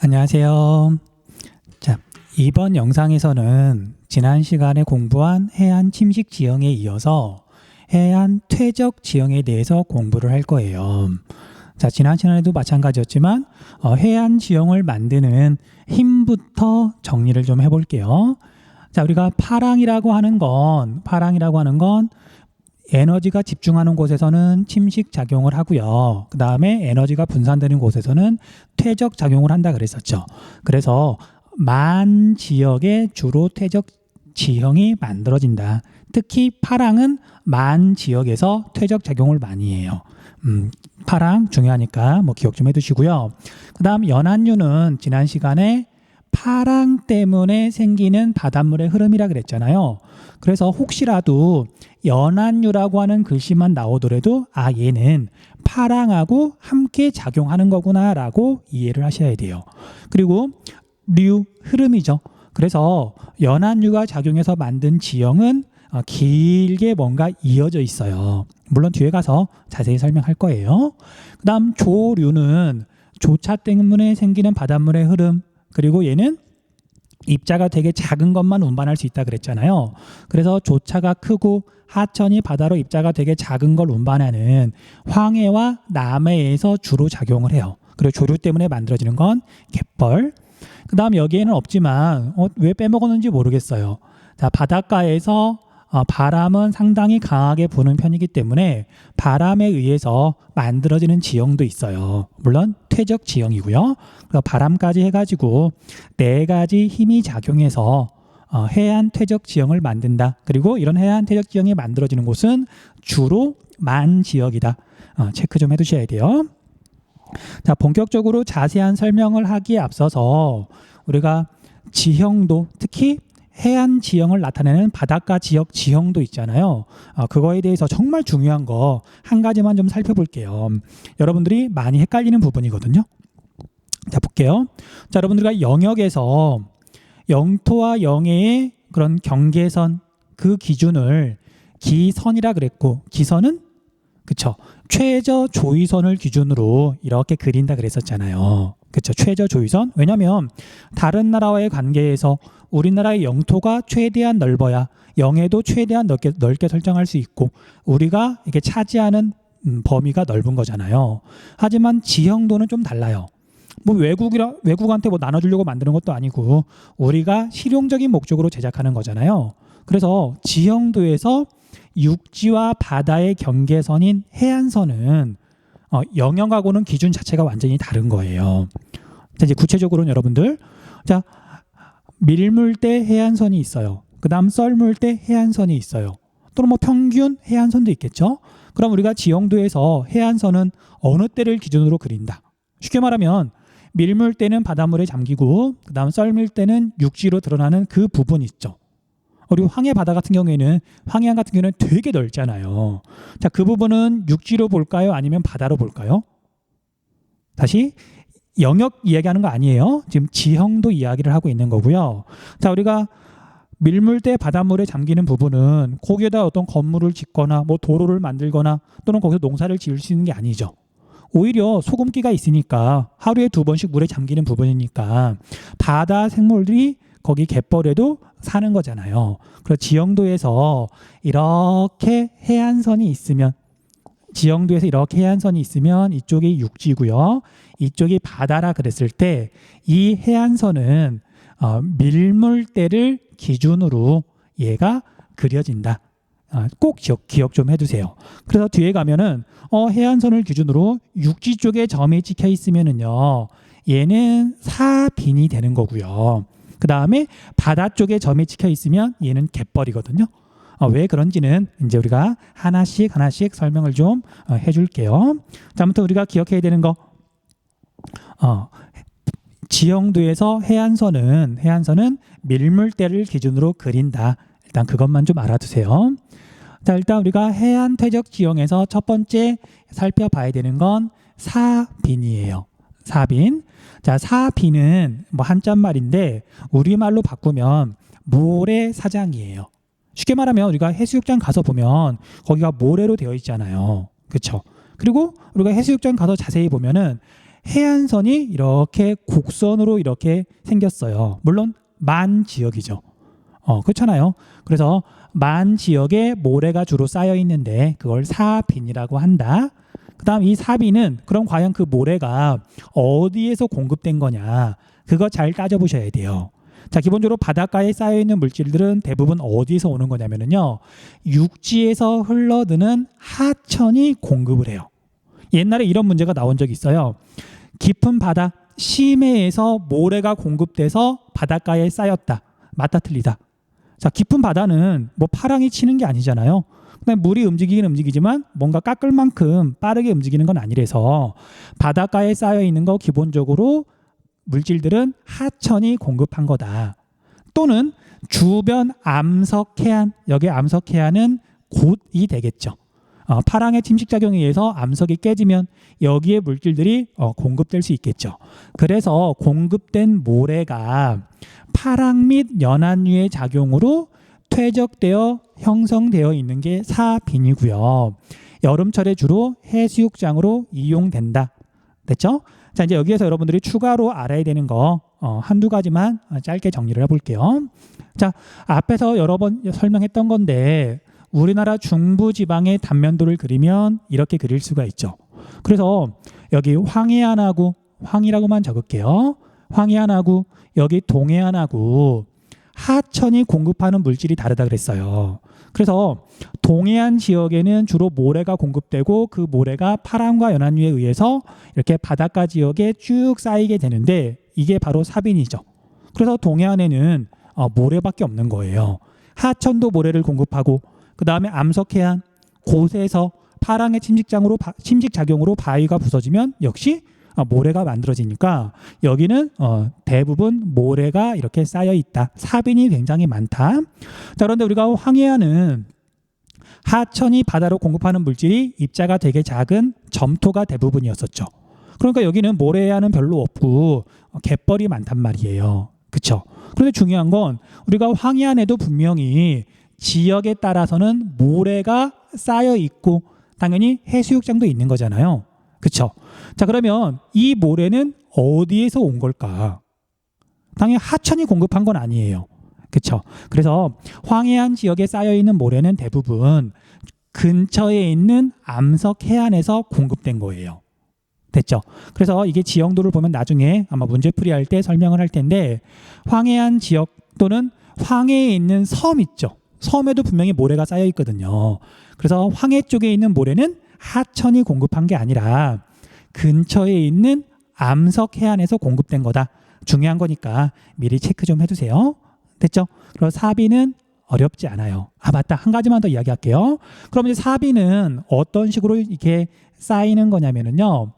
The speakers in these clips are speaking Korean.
안녕하세요. 자, 이번 영상에서는 지난 시간에 공부한 해안 침식 지형에 이어서 해안 퇴적 지형에 대해서 공부를 할 거예요. 자, 지난 시간에도 마찬가지였지만 해안 지형을 만드는 힘부터 정리를 좀 해볼게요. 자, 우리가 파랑이라고 하는 건 에너지가 집중하는 곳에서는 침식 작용을 하고요. 그 다음에 에너지가 분산되는 곳에서는 퇴적 작용을 한다 그랬었죠. 그래서 만 지역에 주로 퇴적 지형이 만들어진다. 특히 파랑은 만 지역에서 퇴적 작용을 많이 해요. 파랑 중요하니까 기억 좀 해두시고요. 그 다음 연안류는 지난 시간에 파랑 때문에 생기는 바닷물의 흐름이라 그랬잖아요. 그래서 혹시라도 연안류라고 하는 글씨만 나오더라도 얘는 파랑하고 함께 작용하는 거구나 라고 이해를 하셔야 돼요. 그리고 류, 흐름이죠. 그래서 연안류가 작용해서 만든 지형은 길게 뭔가 이어져 있어요. 물론 뒤에 가서 자세히 설명할 거예요. 그 다음 조류는 조차 때문에 생기는 바닷물의 흐름, 그리고 얘는 입자가 되게 작은 것만 운반할 수 있다 그랬잖아요. 그래서 조차가 크고 하천이 바다로 입자가 되게 작은 걸 운반하는 황해와 남해에서 주로 작용을 해요. 그리고 조류 때문에 만들어지는 건 갯벌. 그 다음 여기에는 없지만 왜 빼먹었는지 모르겠어요. 자, 바닷가에서 바람은 상당히 강하게 부는 편이기 때문에 바람에 의해서 만들어지는 지형도 있어요. 물론 퇴적 지형이고요. 바람까지 해가지고 4가지 힘이 작용해서 해안 퇴적 지형을 만든다. 그리고 이런 해안 퇴적 지형이 만들어지는 곳은 주로 만 지역이다. 체크 좀 해두셔야 돼요. 자, 본격적으로 자세한 설명을 하기에 앞서서 우리가 지형도, 특히 해안 지형을 나타내는 바닷가 지역 지형도 있잖아요. 그거에 대해서 정말 중요한 거 한 가지만 좀 살펴볼게요. 여러분들이 많이 헷갈리는 부분이거든요. 자, 볼게요. 자, 여러분들과 영역에서 영토와 영해의 그런 경계선, 그 기준을 기선이라 그랬고, 기선은 그쵸, 최저 조위선을 기준으로 이렇게 그린다 그랬었잖아요. 그쵸, 최저 조위선. 왜냐하면 다른 나라와의 관계에서 우리나라의 영토가 최대한 넓어야 영해도 최대한 넓게 설정할 수 있고 우리가 이게 차지하는 범위가 넓은 거잖아요. 하지만 지형도는 좀 달라요. 외국한테 나눠주려고 만드는 것도 아니고 우리가 실용적인 목적으로 제작하는 거잖아요. 그래서 지형도에서 육지와 바다의 경계선인 해안선은 영역하고는 기준 자체가 완전히 다른 거예요. 자, 이제 구체적으로는 여러분들, 자, 밀물대 해안선이 있어요. 그 다음 썰물대 해안선이 있어요. 또는 평균 해안선도 있겠죠. 그럼 우리가 지형도에서 해안선은 어느 때를 기준으로 그린다. 쉽게 말하면 밀물대는 바닷물에 잠기고 그 다음 썰물대는 육지로 드러나는 그 부분 있죠. 그리고 황해 바다 같은 경우에는 황해안 같은 경우에는 되게 넓잖아요. 자, 그 부분은 육지로 볼까요? 아니면 바다로 볼까요? 다시 영역 이야기하는 거 아니에요. 지금 지형도 이야기를 하고 있는 거고요. 자, 우리가 밀물대 바닷물에 잠기는 부분은 거기에다 어떤 건물을 짓거나 도로를 만들거나 또는 거기서 농사를 지을 수 있는 게 아니죠. 오히려 소금기가 있으니까 하루에 2번씩 물에 잠기는 부분이니까 바다 생물들이 거기 갯벌에도 사는 거잖아요. 그래서 지형도에서 이렇게 해안선이 있으면 이쪽이 육지고요. 이쪽이 바다라 그랬을 때 이 해안선은 밀물대를 기준으로 얘가 그려진다. 꼭 기억 좀 해두세요. 그래서 뒤에 가면은 해안선을 기준으로 육지 쪽에 점이 찍혀 있으면은요, 얘는 사빈이 되는 거고요. 그 다음에 바다 쪽에 점이 찍혀 있으면 얘는 갯벌이거든요. 왜 그런지는 이제 우리가 하나씩 설명을 좀 해줄게요. 자, 아무튼 우리가 기억해야 되는 거, 지형도에서 해안선은 밀물대를 기준으로 그린다. 일단 그것만 좀 알아두세요. 자, 일단 우리가 해안 퇴적 지형에서 첫 번째 살펴봐야 되는 건 사빈이에요. 사빈. 자, 사빈은 한자말인데 우리말로 바꾸면 모래사장이에요. 쉽게 말하면 우리가 해수욕장 가서 보면 거기가 모래로 되어 있잖아요. 그렇죠? 그리고 우리가 해수욕장 가서 자세히 보면은 해안선이 이렇게 곡선으로 이렇게 생겼어요. 물론 만 지역이죠. 그렇잖아요. 그래서 만 지역에 모래가 주로 쌓여 있는데 그걸 사빈이라고 한다. 그 다음 이 사빈은 그럼 과연 그 모래가 어디에서 공급된 거냐, 그거 잘 따져보셔야 돼요. 자, 기본적으로 바닷가에 쌓여있는 물질들은 대부분 어디에서 오는 거냐면요, 육지에서 흘러드는 하천이 공급을 해요. 옛날에 이런 문제가 나온 적이 있어요. 깊은 바다 심해에서 모래가 공급돼서 바닷가에 쌓였다. 맞다 틀리다? 자, 깊은 바다는 뭐 파랑이 치는 게 아니잖아요. 그다음에 물이 움직이긴 움직이지만 뭔가 깎을 만큼 빠르게 움직이는 건 아니라서 바닷가에 쌓여 있는 거 기본적으로 물질들은 하천이 공급한 거다. 또는 주변 암석해안, 여기 암석해안은 곧이 되겠죠. 파랑의 침식작용에 의해서 암석이 깨지면 여기에 물질들이 공급될 수 있겠죠. 그래서 공급된 모래가 파랑 및 연안류의 작용으로 퇴적되어 형성되어 있는 게 사빈이고요. 여름철에 주로 해수욕장으로 이용된다. 됐죠? 자, 이제 여기에서 여러분들이 추가로 알아야 되는 거 한두 가지만 짧게 정리를 해볼게요. 자, 앞에서 여러 번 설명했던 건데 우리나라 중부지방의 단면도를 그리면 이렇게 그릴 수가 있죠. 그래서 여기 황해안하고, 황이라고만 적을게요. 황해안하고 여기 동해안하고 하천이 공급하는 물질이 다르다 그랬어요. 그래서 동해안 지역에는 주로 모래가 공급되고 그 모래가 파랑과 연안류에 의해서 이렇게 바닷가 지역에 쭉 쌓이게 되는데 이게 바로 사빈이죠. 그래서 동해안에는 모래밖에 없는 거예요. 하천도 모래를 공급하고 그 다음에 암석해안 곳에서 파랑의 침식작용으로 바위가 부서지면 역시 모래가 만들어지니까 여기는 대부분 모래가 이렇게 쌓여 있다. 사빈이 굉장히 많다. 자, 그런데 우리가 황해안은 하천이 바다로 공급하는 물질이 입자가 되게 작은 점토가 대부분이었었죠. 그러니까 여기는 모래안은 별로 없고 갯벌이 많단 말이에요. 그렇죠? 그런데 중요한 건 우리가 황해안에도 분명히 지역에 따라서는 모래가 쌓여 있고 당연히 해수욕장도 있는 거잖아요. 그렇죠? 자, 그러면 이 모래는 어디에서 온 걸까? 당연히 하천이 공급한 건 아니에요. 그렇죠? 그래서 황해안 지역에 쌓여 있는 모래는 대부분 근처에 있는 암석 해안에서 공급된 거예요. 됐죠? 그래서 이게 지형도를 보면 나중에 아마 문제풀이 할 때 설명을 할 텐데 황해안 지역 또는 황해에 있는 섬 있죠? 섬에도 분명히 모래가 쌓여 있거든요. 그래서 황해 쪽에 있는 모래는 하천이 공급한 게 아니라 근처에 있는 암석 해안에서 공급된 거다. 중요한 거니까 미리 체크 좀 해두세요. 됐죠? 그리고 사비는 어렵지 않아요. 맞다. 한 가지만 더 이야기할게요. 그럼 이제 사비는 어떤 식으로 이렇게 쌓이는 거냐면요.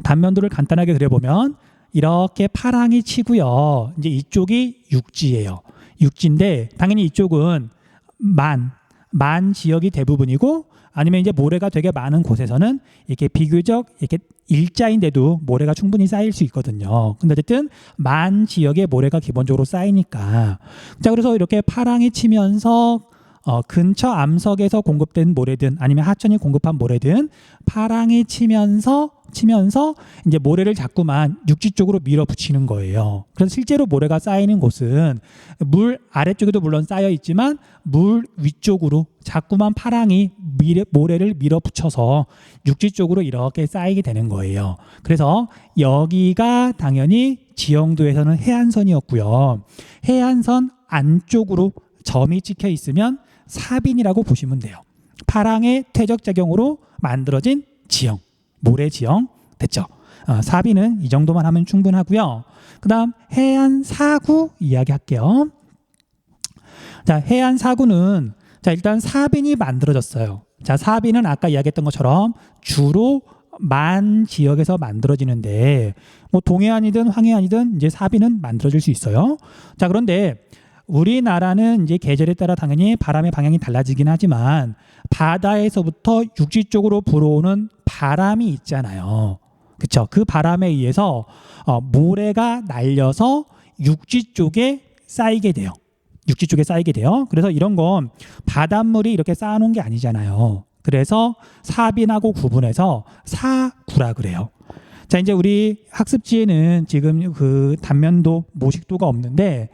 단면도를 간단하게 그려보면 이렇게 파랑이 치고요. 이제 이쪽이 육지예요. 육지인데 당연히 이쪽은 만 지역이 대부분이고 아니면 이제 모래가 되게 많은 곳에서는 이렇게 비교적 이렇게 일자인데도 모래가 충분히 쌓일 수 있거든요. 근데 어쨌든 만 지역에 모래가 기본적으로 쌓이니까. 자, 그래서 이렇게 파랑이 치면서 근처 암석에서 공급된 모래든 아니면 하천이 공급한 모래든 파랑이 치면서 이제 모래를 자꾸만 육지 쪽으로 밀어붙이는 거예요. 그래서 실제로 모래가 쌓이는 곳은 물 아래쪽에도 물론 쌓여 있지만 물 위쪽으로 자꾸만 파랑이 모래를 밀어붙여서 육지 쪽으로 이렇게 쌓이게 되는 거예요. 그래서 여기가 당연히 지형도에서는 해안선이었고요. 해안선 안쪽으로 점이 찍혀 있으면 사빈이라고 보시면 돼요. 파랑의 퇴적작용으로 만들어진 지형, 모래 지형. 됐죠? 사비는 이 정도만 하면 충분하고요. 그 다음 해안 사구 이야기할게요. 자, 해안 사구는 자, 일단 사빈이 만들어졌어요. 자, 사빈은 아까 이야기했던 것처럼 주로 만 지역에서 만들어지는데 뭐 동해안이든 황해안이든 이제 사빈은 만들어질 수 있어요. 자, 그런데 우리나라는 이제 계절에 따라 당연히 바람의 방향이 달라지긴 하지만 바다에서부터 육지 쪽으로 불어오는 바람이 있잖아요. 그렇죠? 그 바람에 의해서 모래가 날려서 육지 쪽에 쌓이게 돼요. 육지 쪽에 쌓이게 돼요. 그래서 이런 건 바닷물이 이렇게 쌓아놓은 게 아니잖아요. 그래서 사빈하고 구분해서 사구라 그래요. 자, 이제 우리 학습지에는 지금 그 단면도 모식도가 없는데,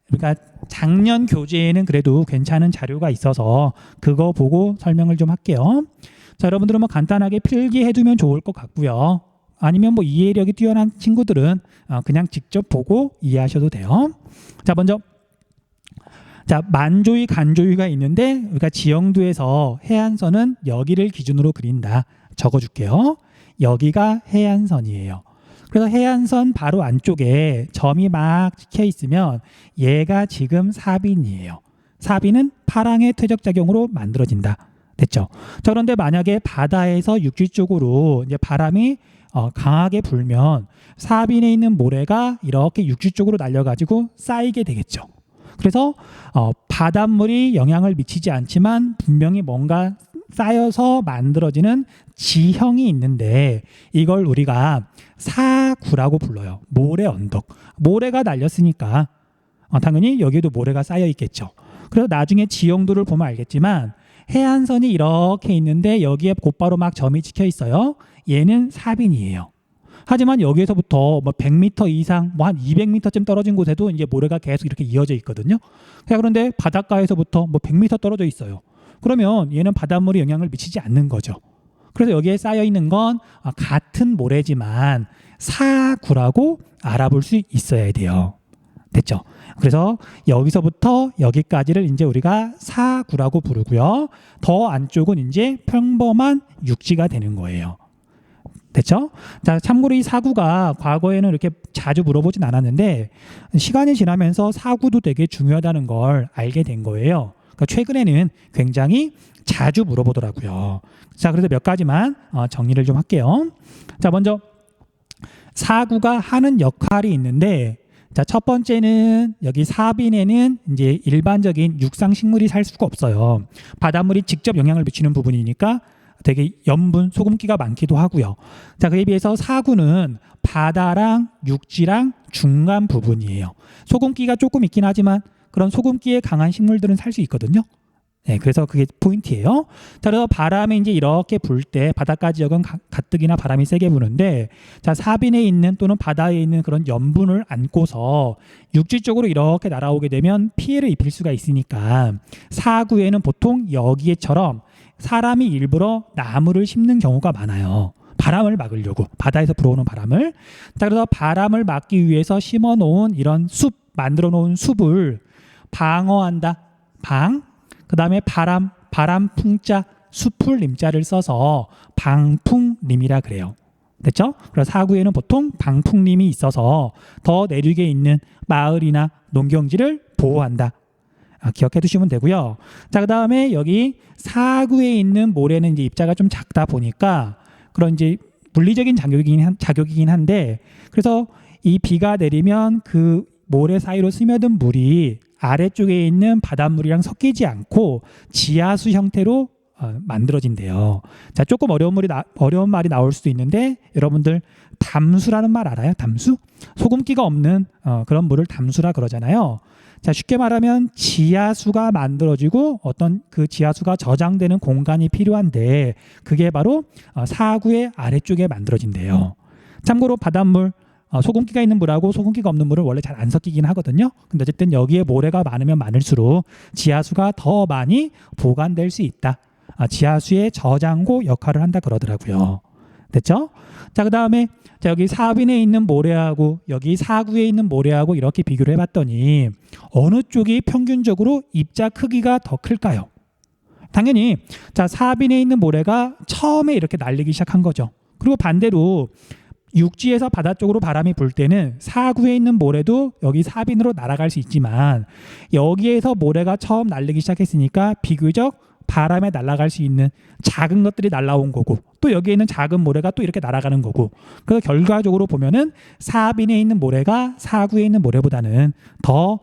그러니까 작년 교재에는 그래도 괜찮은 자료가 있어서 그거 보고 설명을 좀 할게요. 자, 여러분들은 뭐 간단하게 필기해두면 좋을 것 같고요. 아니면 뭐 이해력이 뛰어난 친구들은 그냥 직접 보고 이해하셔도 돼요. 자, 먼저 자, 만조위, 간조위가 있는데 우리가 지형도에서 해안선은 여기를 기준으로 그린다. 적어줄게요. 여기가 해안선이에요. 그래서 해안선 바로 안쪽에 점이 막 찍혀 있으면 얘가 지금 사빈이에요. 사빈은 파랑의 퇴적작용으로 만들어진다. 됐죠? 자, 그런데 만약에 바다에서 육지 쪽으로 이제 바람이 강하게 불면 사빈에 있는 모래가 이렇게 육지 쪽으로 날려가지고 쌓이게 되겠죠. 그래서 바닷물이 영향을 미치지 않지만 분명히 뭔가 쌓여서 만들어지는 지형이 있는데 이걸 우리가 사구라고 불러요. 모래 언덕. 모래가 날렸으니까 당연히 여기에도 모래가 쌓여 있겠죠. 그래서 나중에 지형도를 보면 알겠지만 해안선이 이렇게 있는데 여기에 곧바로 막 점이 찍혀 있어요. 얘는 사빈이에요. 하지만 여기에서부터 뭐 100m 이상, 뭐 한 200m쯤 떨어진 곳에도 이제 모래가 계속 이렇게 이어져 있거든요. 그런데 바닷가에서부터 뭐 100m 떨어져 있어요. 그러면 얘는 바닷물이 영향을 미치지 않는 거죠. 그래서 여기에 쌓여 있는 건 같은 모래지만 사구라고 알아볼 수 있어야 돼요. 됐죠? 그래서 여기서부터 여기까지를 이제 우리가 사구라고 부르고요. 더 안쪽은 이제 평범한 육지가 되는 거예요. 됐죠? 자, 참고로 이 사구가 과거에는 이렇게 자주 물어보진 않았는데 시간이 지나면서 사구도 되게 중요하다는 걸 알게 된 거예요. 그러니까 최근에는 굉장히 자주 물어보더라고요. 자, 그래서 몇 가지만 정리를 좀 할게요. 자, 먼저 사구가 하는 역할이 있는데, 자, 첫 번째는 여기 사빈에는 이제 일반적인 육상 식물이 살 수가 없어요. 바닷물이 직접 영향을 미치는 부분이니까 되게 염분, 소금기가 많기도 하고요. 자, 그에 비해서 사구는 바다랑 육지랑 중간 부분이에요. 소금기가 조금 있긴 하지만 그런 소금기에 강한 식물들은 살 수 있거든요. 네, 그래서 그게 포인트예요. 자, 그래서 바람이 이제 이렇게 불 때 바닷가 지역은 가뜩이나 바람이 세게 부는데, 자, 사빈에 있는 또는 바다에 있는 그런 염분을 안고서 육지 쪽으로 이렇게 날아오게 되면 피해를 입힐 수가 있으니까 사구에는 보통 여기에처럼 사람이 일부러 나무를 심는 경우가 많아요. 바람을 막으려고, 바다에서 불어오는 바람을. 자, 그래서 바람을 막기 위해서 심어 놓은 이런 숲, 만들어 놓은 숲을 방어한다. 그 다음에 바람풍자, 숲을 님자를 써서 방풍림이라 그래요. 됐죠? 그래서 사구에는 보통 방풍림이 있어서 더 내륙에 있는 마을이나 농경지를 보호한다. 기억해 두시면 되고요. 자, 그 다음에 여기 사구에 있는 모래는 이제 입자가 좀 작다 보니까 그런 이제 물리적인 자격이긴 한데, 그래서 이 비가 내리면 그 모래 사이로 스며든 물이 아래쪽에 있는 바닷물이랑 섞이지 않고 지하수 형태로 만들어진대요. 자, 조금 어려운 말이 나올 수도 있는데 여러분들 담수라는 말 알아요? 담수? 소금기가 없는 그런 물을 담수라 그러잖아요. 자, 쉽게 말하면 지하수가 만들어지고 어떤 그 지하수가 저장되는 공간이 필요한데 그게 바로 사구의 아래쪽에 만들어진대요. 참고로 바닷물, 소금기가 있는 물하고 소금기가 없는 물은 원래 잘 안 섞이긴 하거든요. 근데 어쨌든 여기에 모래가 많으면 많을수록 지하수가 더 많이 보관될 수 있다. 지하수의 저장고 역할을 한다 그러더라고요. 됐죠? 자, 그 다음에 여기 사빈에 있는 모래하고 여기 사구에 있는 모래하고 이렇게 비교를 해봤더니 어느 쪽이 평균적으로 입자 크기가 더 클까요? 당연히 자, 사빈에 있는 모래가 처음에 이렇게 날리기 시작한 거죠. 그리고 반대로 육지에서 바다 쪽으로 바람이 불 때는 사구에 있는 모래도 여기 사빈으로 날아갈 수 있지만 여기에서 모래가 처음 날리기 시작했으니까 비교적 바람에 날아갈 수 있는 작은 것들이 날아온 거고 또 여기에 있는 작은 모래가 또 이렇게 날아가는 거고, 그래서 결과적으로 보면은 사빈에 있는 모래가 사구에 있는 모래보다는 더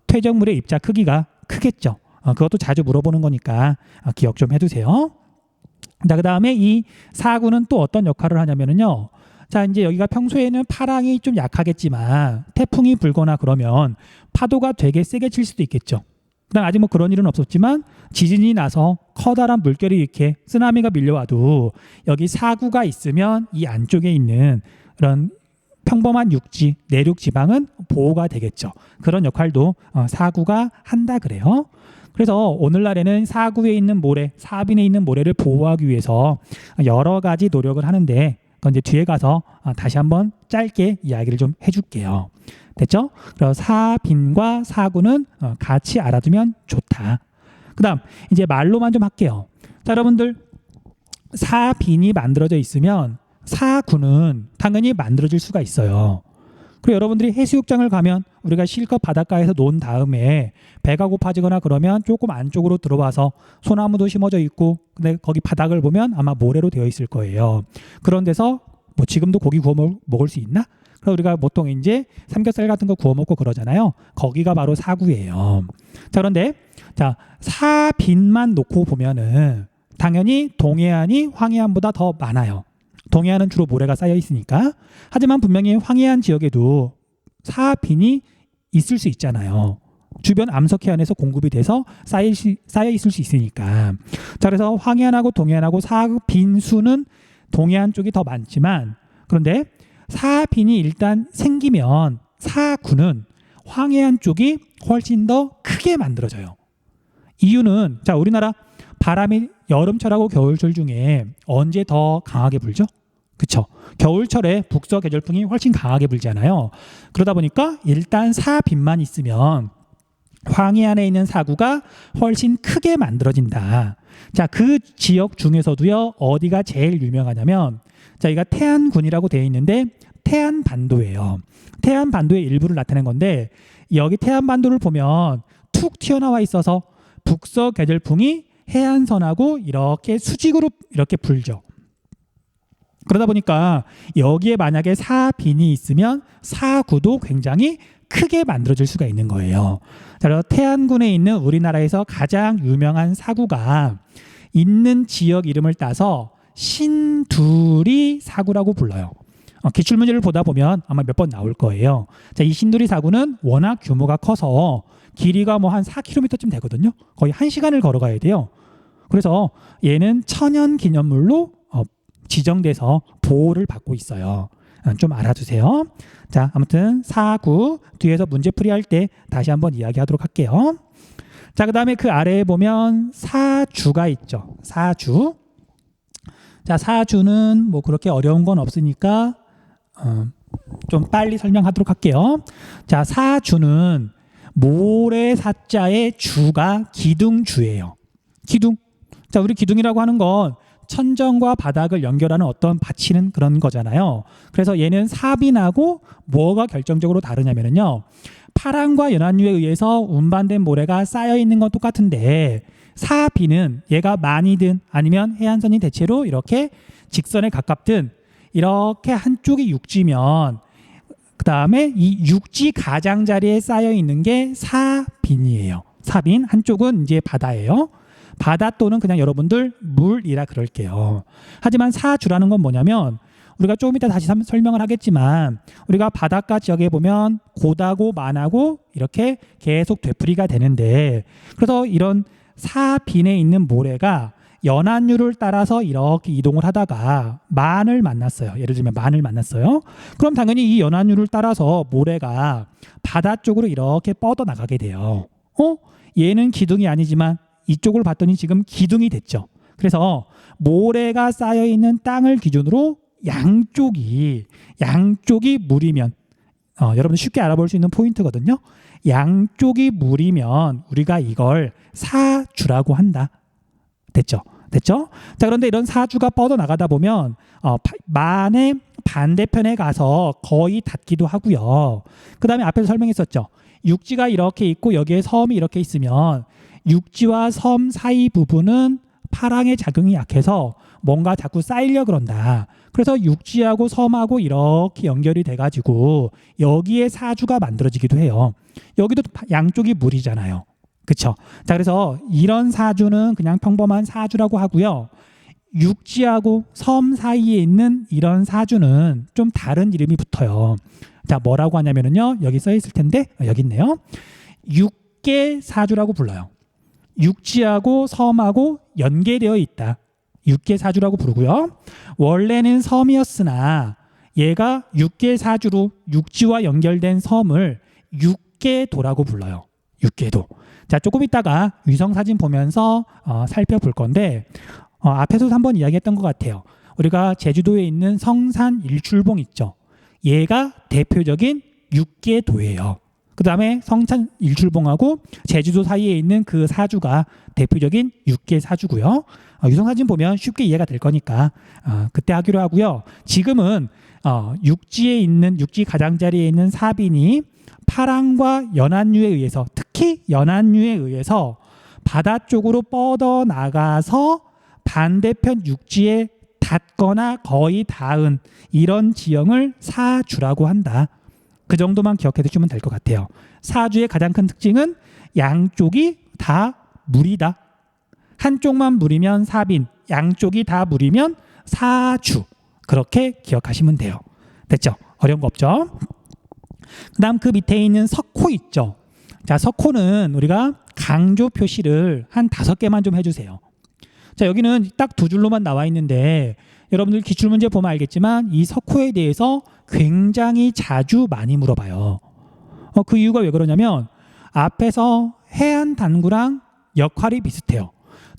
퇴적물의 입자 크기가 크겠죠. 그것도 자주 물어보는 거니까 기억 좀 해두세요. 자, 그 다음에 이 사구는 또 어떤 역할을 하냐면요. 자, 이제 여기가 평소에는 파랑이 좀 약하겠지만 태풍이 불거나 그러면 파도가 되게 세게 칠 수도 있겠죠. 그다음 아직 뭐 그런 일은 없었지만 지진이 나서 커다란 물결이 이렇게 쓰나미가 밀려와도 여기 사구가 있으면 이 안쪽에 있는 그런 평범한 육지, 내륙 지방은 보호가 되겠죠. 그런 역할도 사구가 한다 그래요. 그래서 오늘날에는 사구에 있는 모래, 사빈에 있는 모래를 보호하기 위해서 여러 가지 노력을 하는데 그건 이제 뒤에 가서 다시 한번 짧게 이야기를 좀 해줄게요. 됐죠? 그래서 사빈과 사구는 같이 알아두면 좋다. 그다음 이제 말로만 좀 할게요. 자, 여러분들 사빈이 만들어져 있으면 사구는 당연히 만들어질 수가 있어요. 그리고 여러분들이 해수욕장을 가면 우리가 실컷 바닷가에서 논 다음에 배가 고파지거나 그러면 조금 안쪽으로 들어와서 소나무도 심어져 있고 근데 거기 바닥을 보면 아마 모래로 되어 있을 거예요. 그런 데서 뭐 지금도 고기 구워 먹을 수 있나? 그래서 우리가 보통 이제 삼겹살 같은 거 구워 먹고 그러잖아요. 거기가 바로 사구예요. 자, 그런데 자, 사빈만 놓고 보면은 당연히 동해안이 황해안보다 더 많아요. 동해안은 주로 모래가 쌓여 있으니까. 하지만 분명히 황해안 지역에도 사빈이 있을 수 있잖아요. 주변 암석해안에서 공급이 돼서 쌓여 있을 수 있으니까. 자, 그래서 황해안하고 동해안하고 사빈 수는 동해안 쪽이 더 많지만 그런데 사빈이 일단 생기면 사구는 황해안 쪽이 훨씬 더 크게 만들어져요. 이유는 자, 우리나라 바람이 여름철하고 겨울철 중에 언제 더 강하게 불죠? 그쵸? 겨울철에 북서계절풍이 훨씬 강하게 불잖아요. 그러다 보니까 일단 사빈만 있으면 황해안에 있는 사구가 훨씬 크게 만들어진다. 자, 그 지역 중에서도요, 어디가 제일 유명하냐면 자, 여기가 태안군이라고 되어 있는데 태안반도예요. 태안반도의 일부를 나타낸 건데 여기 태안반도를 보면 툭 튀어나와 있어서 북서계절풍이 해안선하고 이렇게 수직으로 이렇게 불죠. 그러다 보니까 여기에 만약에 사빈이 있으면 사구도 굉장히 크게 만들어질 수가 있는 거예요. 자, 그래서 태안군에 있는 우리나라에서 가장 유명한 사구가 있는 지역 이름을 따서 신두리 사구라고 불러요. 기출문제를 보다 보면 아마 몇 번 나올 거예요. 자, 이 신두리 사구는 워낙 규모가 커서 길이가 뭐 한 4km쯤 되거든요. 거의 1시간을 걸어가야 돼요. 그래서 얘는 천연기념물로 지정돼서 보호를 받고 있어요. 좀 알아두세요. 자, 아무튼 사구 뒤에서 문제풀이 할 때 다시 한번 이야기하도록 할게요. 자, 그 다음에 그 아래에 보면 사주가 있죠. 사주. 자, 사주는 뭐 그렇게 어려운 건 없으니까 좀 빨리 설명하도록 할게요. 자, 사주는 모래 사자의 주가 기둥주예요. 기둥. 자, 우리 기둥이라고 하는 건 천정과 바닥을 연결하는 어떤 받치는 그런 거잖아요. 그래서 얘는 사빈하고 뭐가 결정적으로 다르냐면요. 파랑과 연안류에 의해서 운반된 모래가 쌓여 있는 건 똑같은데 사빈은 얘가 많이든 아니면 해안선이 대체로 이렇게 직선에 가깝든 이렇게 한쪽이 육지면 그 다음에 이 육지 가장자리에 쌓여 있는 게 사빈이에요. 사빈 한쪽은 이제 바다예요. 바다 또는 그냥 여러분들 물이라 그럴게요. 하지만 사주라는 건 뭐냐면 우리가 조금 이따 다시 설명을 하겠지만 우리가 바닷가 지역에 보면 고다고 만하고 이렇게 계속 되풀이가 되는데 그래서 이런 사빈에 있는 모래가 연안류를 따라서 이렇게 이동을 하다가 만을 만났어요. 예를 들면 만을 만났어요. 그럼 당연히 이 연안류를 따라서 모래가 바다 쪽으로 이렇게 뻗어 나가게 돼요. 얘는 기둥이 아니지만 이쪽을 봤더니 지금 기둥이 됐죠. 그래서 모래가 쌓여 있는 땅을 기준으로 양쪽이 물이면 여러분 쉽게 알아볼 수 있는 포인트거든요. 양쪽이 물이면 우리가 이걸 사주라고 한다. 됐죠? 자, 그런데 이런 사주가 뻗어 나가다 보면 만의 반대편에 가서 거의 닿기도 하고요. 그 다음에 앞에서 설명했었죠. 육지가 이렇게 있고 여기에 섬이 이렇게 있으면 육지와 섬 사이 부분은 파랑의 작용이 약해서 뭔가 자꾸 쌓이려 그런다. 그래서 육지하고 섬하고 이렇게 연결이 돼가지고 여기에 사주가 만들어지기도 해요. 여기도 양쪽이 물이잖아요. 그렇죠? 자, 그래서 이런 사주는 그냥 평범한 사주라고 하고요. 육지하고 섬 사이에 있는 이런 사주는 좀 다른 이름이 붙어요. 자, 뭐라고 하냐면요. 여기 써 있을 텐데 여기 있네요. 육계사주라고 불러요. 육지하고 섬하고 연계되어 있다. 육계사주라고 부르고요. 원래는 섬이었으나 얘가 육계사주로 육지와 연결된 섬을 육계도라고 불러요. 육계도. 자, 조금 있다가 위성사진 보면서 살펴볼 건데 앞에서도 한번 이야기했던 것 같아요. 우리가 제주도에 있는 성산 일출봉 있죠. 얘가 대표적인 육계도예요. 그 다음에 성산 일출봉하고 제주도 사이에 있는 그 사주가 대표적인 육계사주고요. 위성사진 보면 쉽게 이해가 될 거니까 그때 하기로 하고요. 지금은 육지에 있는 육지 가장자리에 있는 사빈이 파랑과 연안류에 의해서, 특히 연안류에 의해서 바다 쪽으로 뻗어 나가서 반대편 육지에 닿거나 거의 닿은 이런 지형을 사주라고 한다. 그 정도만 기억해 두시면 될 것 같아요. 사주의 가장 큰 특징은 양쪽이 다 물이다. 한쪽만 물이면 사빈, 양쪽이 다 물이면 사주. 그렇게 기억하시면 돼요. 됐죠? 어려운 거 없죠? 그 다음 그 밑에 있는 석호 있죠? 자, 석호는 우리가 강조 표시를 한 5개만 좀 해주세요. 자, 여기는 딱 2줄로만 나와 있는데 여러분들 기출문제 보면 알겠지만 이 석호에 대해서 굉장히 자주 많이 물어봐요. 그 이유가 왜 그러냐면 앞에서 해안 단구랑 역할이 비슷해요.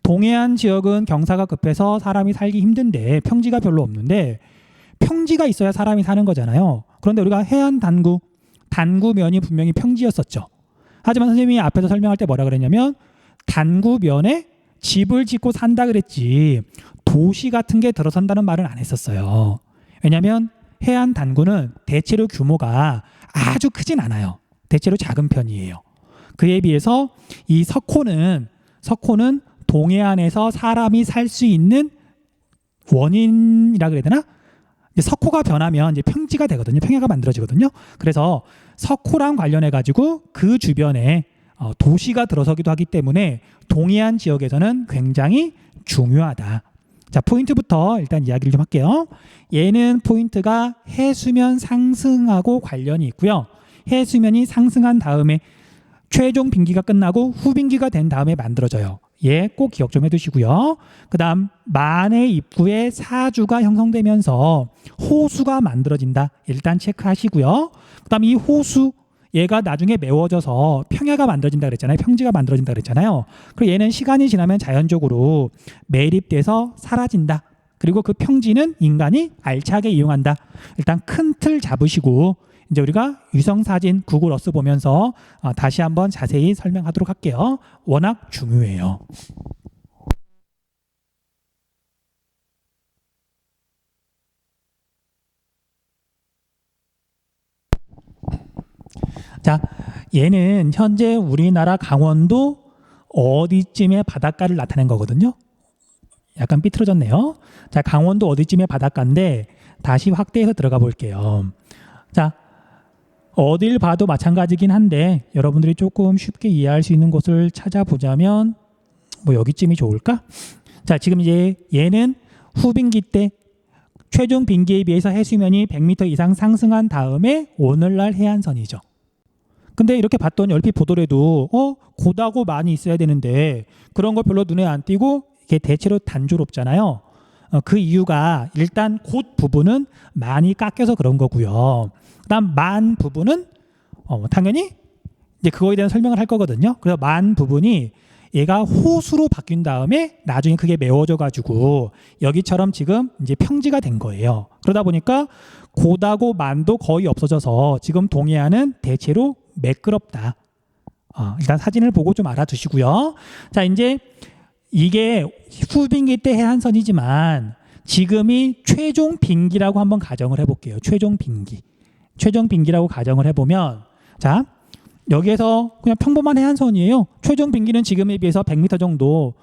동해안 지역은 경사가 급해서 사람이 살기 힘든데 평지가 별로 없는데 평지가 있어야 사람이 사는 거잖아요. 그런데 우리가 해안 단구면이 분명히 평지였었죠. 하지만 선생님이 앞에서 설명할 때 뭐라 그랬냐면 단구면에 집을 짓고 산다 그랬지 도시 같은 게 들어선다는 말은 안 했었어요. 왜냐하면 해안 단구는 대체로 규모가 아주 크진 않아요. 대체로 작은 편이에요. 그에 비해서 이 석호는 동해안에서 사람이 살 수 있는 원인이라 그래야 되나? 석호가 변하면 이제 평지가 되거든요. 평야가 만들어지거든요. 그래서 석호랑 관련해 가지고 그 주변에 도시가 들어서기도 하기 때문에 동해안 지역에서는 굉장히 중요하다. 자, 포인트부터 일단 이야기를 좀 할게요. 얘는 포인트가 해수면 상승하고 관련이 있고요. 해수면이 상승한 다음에 최종 빙기가 끝나고 후빙기가 된 다음에 만들어져요. 얘 꼭 기억 좀 해두시고요. 그 다음 만의 입구에 사주가 형성되면서 호수가 만들어진다. 일단 체크하시고요. 그 다음 이 호수 얘가 나중에 메워져서 평야가 만들어진다 그랬잖아요. 평지가 만들어진다 그랬잖아요. 그리고 얘는 시간이 지나면 자연적으로 매립돼서 사라진다. 그리고 그 평지는 인간이 알차게 이용한다. 일단 큰 틀 잡으시고 이제 우리가 위성사진 구글 어스 보면서 다시 한번 자세히 설명하도록 할게요. 워낙 중요해요. 자, 얘는 현재 우리나라 강원도 어디쯤의 바닷가를 나타낸 거거든요. 약간 삐뚤어졌네요. 자, 강원도 어디쯤의 바닷가인데 다시 확대해서 들어가 볼게요. 자, 어딜 봐도 마찬가지긴 한데 여러분들이 조금 쉽게 이해할 수 있는 곳을 찾아보자면 뭐 여기쯤이 좋을까? 자, 지금 이제 얘는 후빙기 때 최종 빙기에 비해서 해수면이 100m 이상 상승한 다음에 오늘날 해안선이죠. 근데 이렇게 봤더니 얼핏 보더라도 고다고 많이 있어야 되는데 그런 거 별로 눈에 안 띄고 이게 대체로 단조롭잖아요. 그 이유가 일단 곳 부분은 많이 깎여서 그런 거고요. 그다음 만 부분은 당연히 이제 그거에 대한 설명을 할 거거든요. 그래서 만 부분이 얘가 호수로 바뀐 다음에 나중에 그게 메워져 가지고 여기처럼 지금 이제 평지가 된 거예요. 그러다 보니까 고다고 만도 거의 없어져서 지금 동해안은 대체로 매끄럽다. 일단 사진을 보고 좀 알아두시고요. 자, 이제 이게 후빙기 때 해안선이지만 지금이 최종 빙기라고 한번 가정을 해볼게요. 최종 빙기라고 가정을 해보면 자, 여기에서 그냥 평범한 해안선이에요. 최종 빙기는 지금에 비해서 100m 정도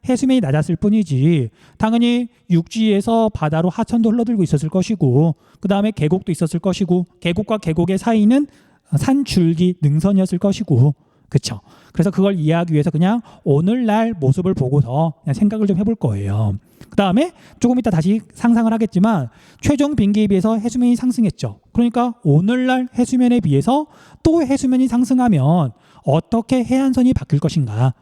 해수면이 낮았을 뿐이지 당연히 육지에서 바다로 하천도 흘러들고 있었을 것이고 그 다음에 계곡도 있었을 것이고 계곡과 계곡의 사이는 산줄기 능선이었을 것이고 그렇죠? 그래서 그걸 이해하기 위해서 그냥 오늘날 모습을 보고서 그냥 생각을 좀 해볼 거예요. 그 다음에 조금 이따 다시 상상을 하겠지만 최종 빙기에 비해서 해수면이 상승했죠. 그러니까 오늘날 해수면에 비해서 또 해수면이 상승하면 어떻게 해안선이 바뀔 것인가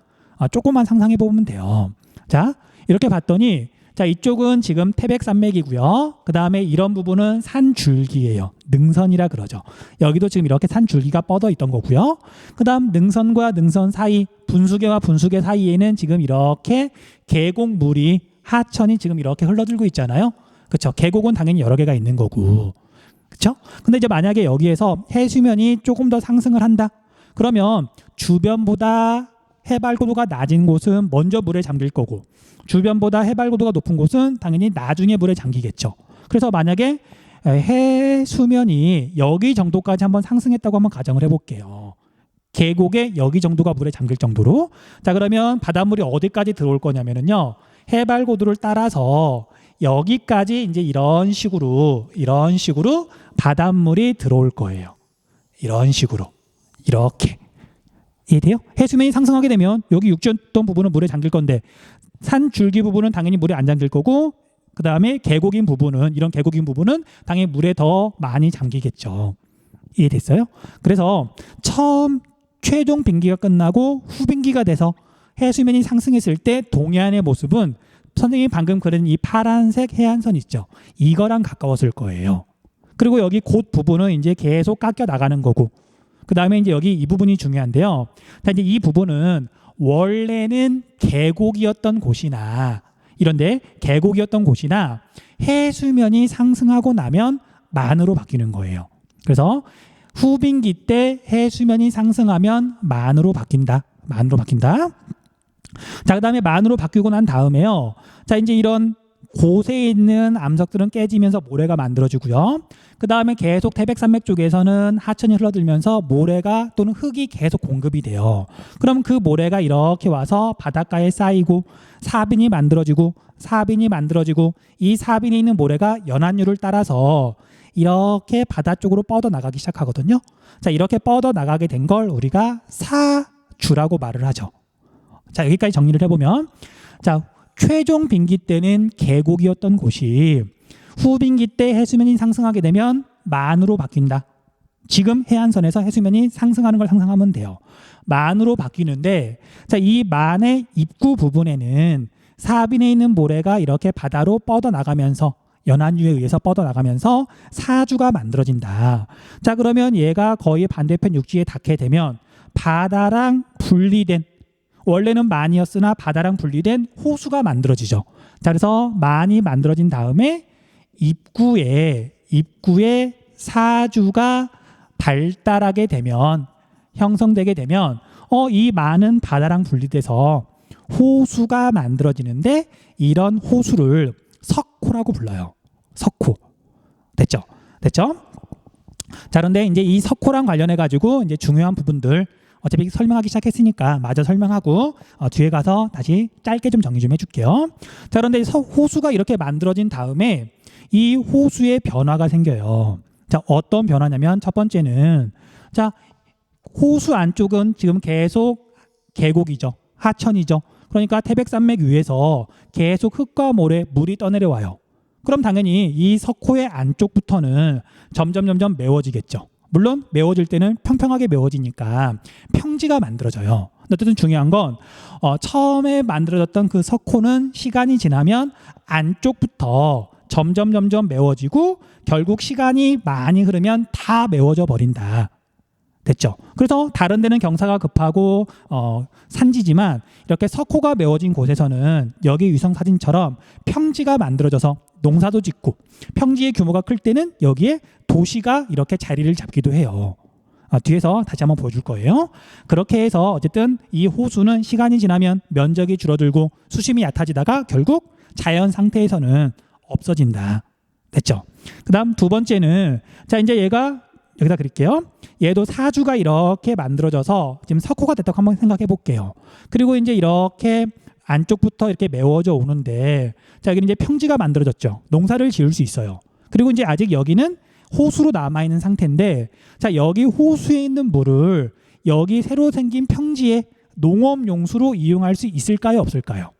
조금만 상상해 보면 돼요. 자, 이렇게 봤더니 자, 이쪽은 지금 태백산맥이고요. 그 다음에 이런 부분은 산줄기예요. 능선이라 그러죠. 여기도 지금 이렇게 산줄기가 뻗어 있던 거고요. 그 다음 능선과 능선 사이, 분수계와 분수계 사이에는 지금 이렇게 계곡물이 하천이 지금 이렇게 흘러들고 있잖아요. 그렇죠? 계곡은 당연히 여러 개가 있는 거고. 그렇죠? 근데 이제 만약에 여기에서 해수면이 조금 더 상승을 한다. 그러면 주변보다 해발 고도가 낮은 곳은 먼저 물에 잠길 거고 주변보다 해발 고도가 높은 곳은 당연히 나중에 물에 잠기겠죠. 그래서 만약에 해수면이 여기 정도까지 한번 상승했다고 한번 가정을 해볼게요. 계곡에 여기 정도가 물에 잠길 정도로. 자, 그러면 바닷물이 어디까지 들어올 거냐면요. 해발 고도를 따라서 여기까지 이제 이런 식으로 바닷물이 들어올 거예요. 이런 식으로. 이렇게. 이해돼요? 해수면이 상승하게 되면 여기 육지였던 부분은 물에 잠길 건데 산줄기 부분은 당연히 물에 안 잠길 거고 그 다음에 계곡인 부분은 이런 계곡인 부분은 당연히 물에 더 많이 잠기겠죠. 이해됐어요? 그래서 처음 최종 빙기가 끝나고 후빙기가 돼서 해수면이 상승했을 때 동해안의 모습은 선생님이 방금 그린 이 파란색 해안선 있죠. 이거랑 가까웠을 거예요. 그리고 여기 곳 부분은 이제 계속 깎여 나가는 거고 그 다음에 이제 여기 이 부분이 중요한데요. 자, 이제 이 부분은 원래는 계곡이었던 곳이나 이런데 계곡이었던 곳이나 해수면이 상승하고 나면 만으로 바뀌는 거예요. 그래서 후빙기 때 해수면이 상승하면 만으로 바뀐다. 만으로 바뀐다. 자, 그 다음에 만으로 바뀌고 난 다음에요. 자, 이제 이런 곳에 있는 암석들은 깨지면서 모래가 만들어지고요. 그 다음에 계속 태백산맥 쪽에서는 하천이 흘러들면서 모래가 또는 흙이 계속 공급이 돼요. 그럼 그 모래가 이렇게 와서 바닷가에 쌓이고 사빈이 만들어지고 이 사빈에 있는 모래가 연안류를 따라서 이렇게 바다 쪽으로 뻗어 나가기 시작하거든요. 자, 이렇게 뻗어 나가게 된 걸 우리가 사주라고 말을 하죠. 자, 여기까지 정리를 해보면 자, 최종 빙기 때는 계곡이었던 곳이 후빙기 때 해수면이 상승하게 되면 만으로 바뀐다. 지금 해안선에서 해수면이 상승하는 걸 상상하면 돼요. 만으로 바뀌는데 자, 이 만의 입구 부분에는 사빈에 있는 모래가 이렇게 바다로 뻗어나가면서 연안류에 의해서 뻗어나가면서 사주가 만들어진다. 자, 그러면 얘가 거의 반대편 육지에 닿게 되면 바다랑 분리된 원래는 만이었으나 바다랑 분리된 호수가 만들어지죠. 자, 그래서 만이 만들어진 다음에 입구에 사주가 발달하게 되면 형성되게 되면 이 만은 바다랑 분리돼서 호수가 만들어지는데 이런 호수를 석호라고 불러요. 석호. 됐죠? 자, 그런데 이제 이 석호랑 관련해 가지고 이제 중요한 부분들 어차피 설명하기 시작했으니까 마저 설명하고 뒤에 가서 다시 짧게 좀 정리 좀 해줄게요. 자, 그런데 호수가 이렇게 만들어진 다음에 이 호수에 변화가 생겨요. 자, 어떤 변화냐면 첫 번째는 자, 호수 안쪽은 지금 계속 계곡이죠. 하천이죠. 그러니까 태백산맥 위에서 계속 흙과 모래, 물이 떠내려와요. 그럼 당연히 이 석호의 안쪽부터는 점점 메워지겠죠. 물론 메워질 때는 평평하게 메워지니까 평지가 만들어져요. 어쨌든 중요한 건 처음에 만들어졌던 그 석호는 시간이 지나면 안쪽부터 점점 메워지고 결국 시간이 많이 흐르면 다 메워져 버린다. 됐죠? 그래서 다른 데는 경사가 급하고 산지지만 이렇게 석호가 메워진 곳에서는 여기 위성 사진처럼 평지가 만들어져서 농사도 짓고 평지의 규모가 클 때는 여기에 도시가 이렇게 자리를 잡기도 해요. 뒤에서 다시 한번 보여줄 거예요. 그렇게 해서 어쨌든 이 호수는 시간이 지나면 면적이 줄어들고 수심이 얕아지다가 결국 자연 상태에서는 없어진다. 됐죠? 그 다음 두 번째는 자, 이제 얘가 여기다 그릴게요. 얘도 사주가 이렇게 만들어져서 지금 석호가 됐다고 한번 생각해 볼게요. 그리고 이제 이렇게 안쪽부터 이렇게 메워져 오는데 자, 여기는 이제 평지가 만들어졌죠. 농사를 지을 수 있어요. 그리고 이제 아직 여기는 호수로 남아있는 상태인데 자, 여기 호수에 있는 물을 여기 새로 생긴 평지에 농업용수로 이용할 수 있을까요? 없을까요?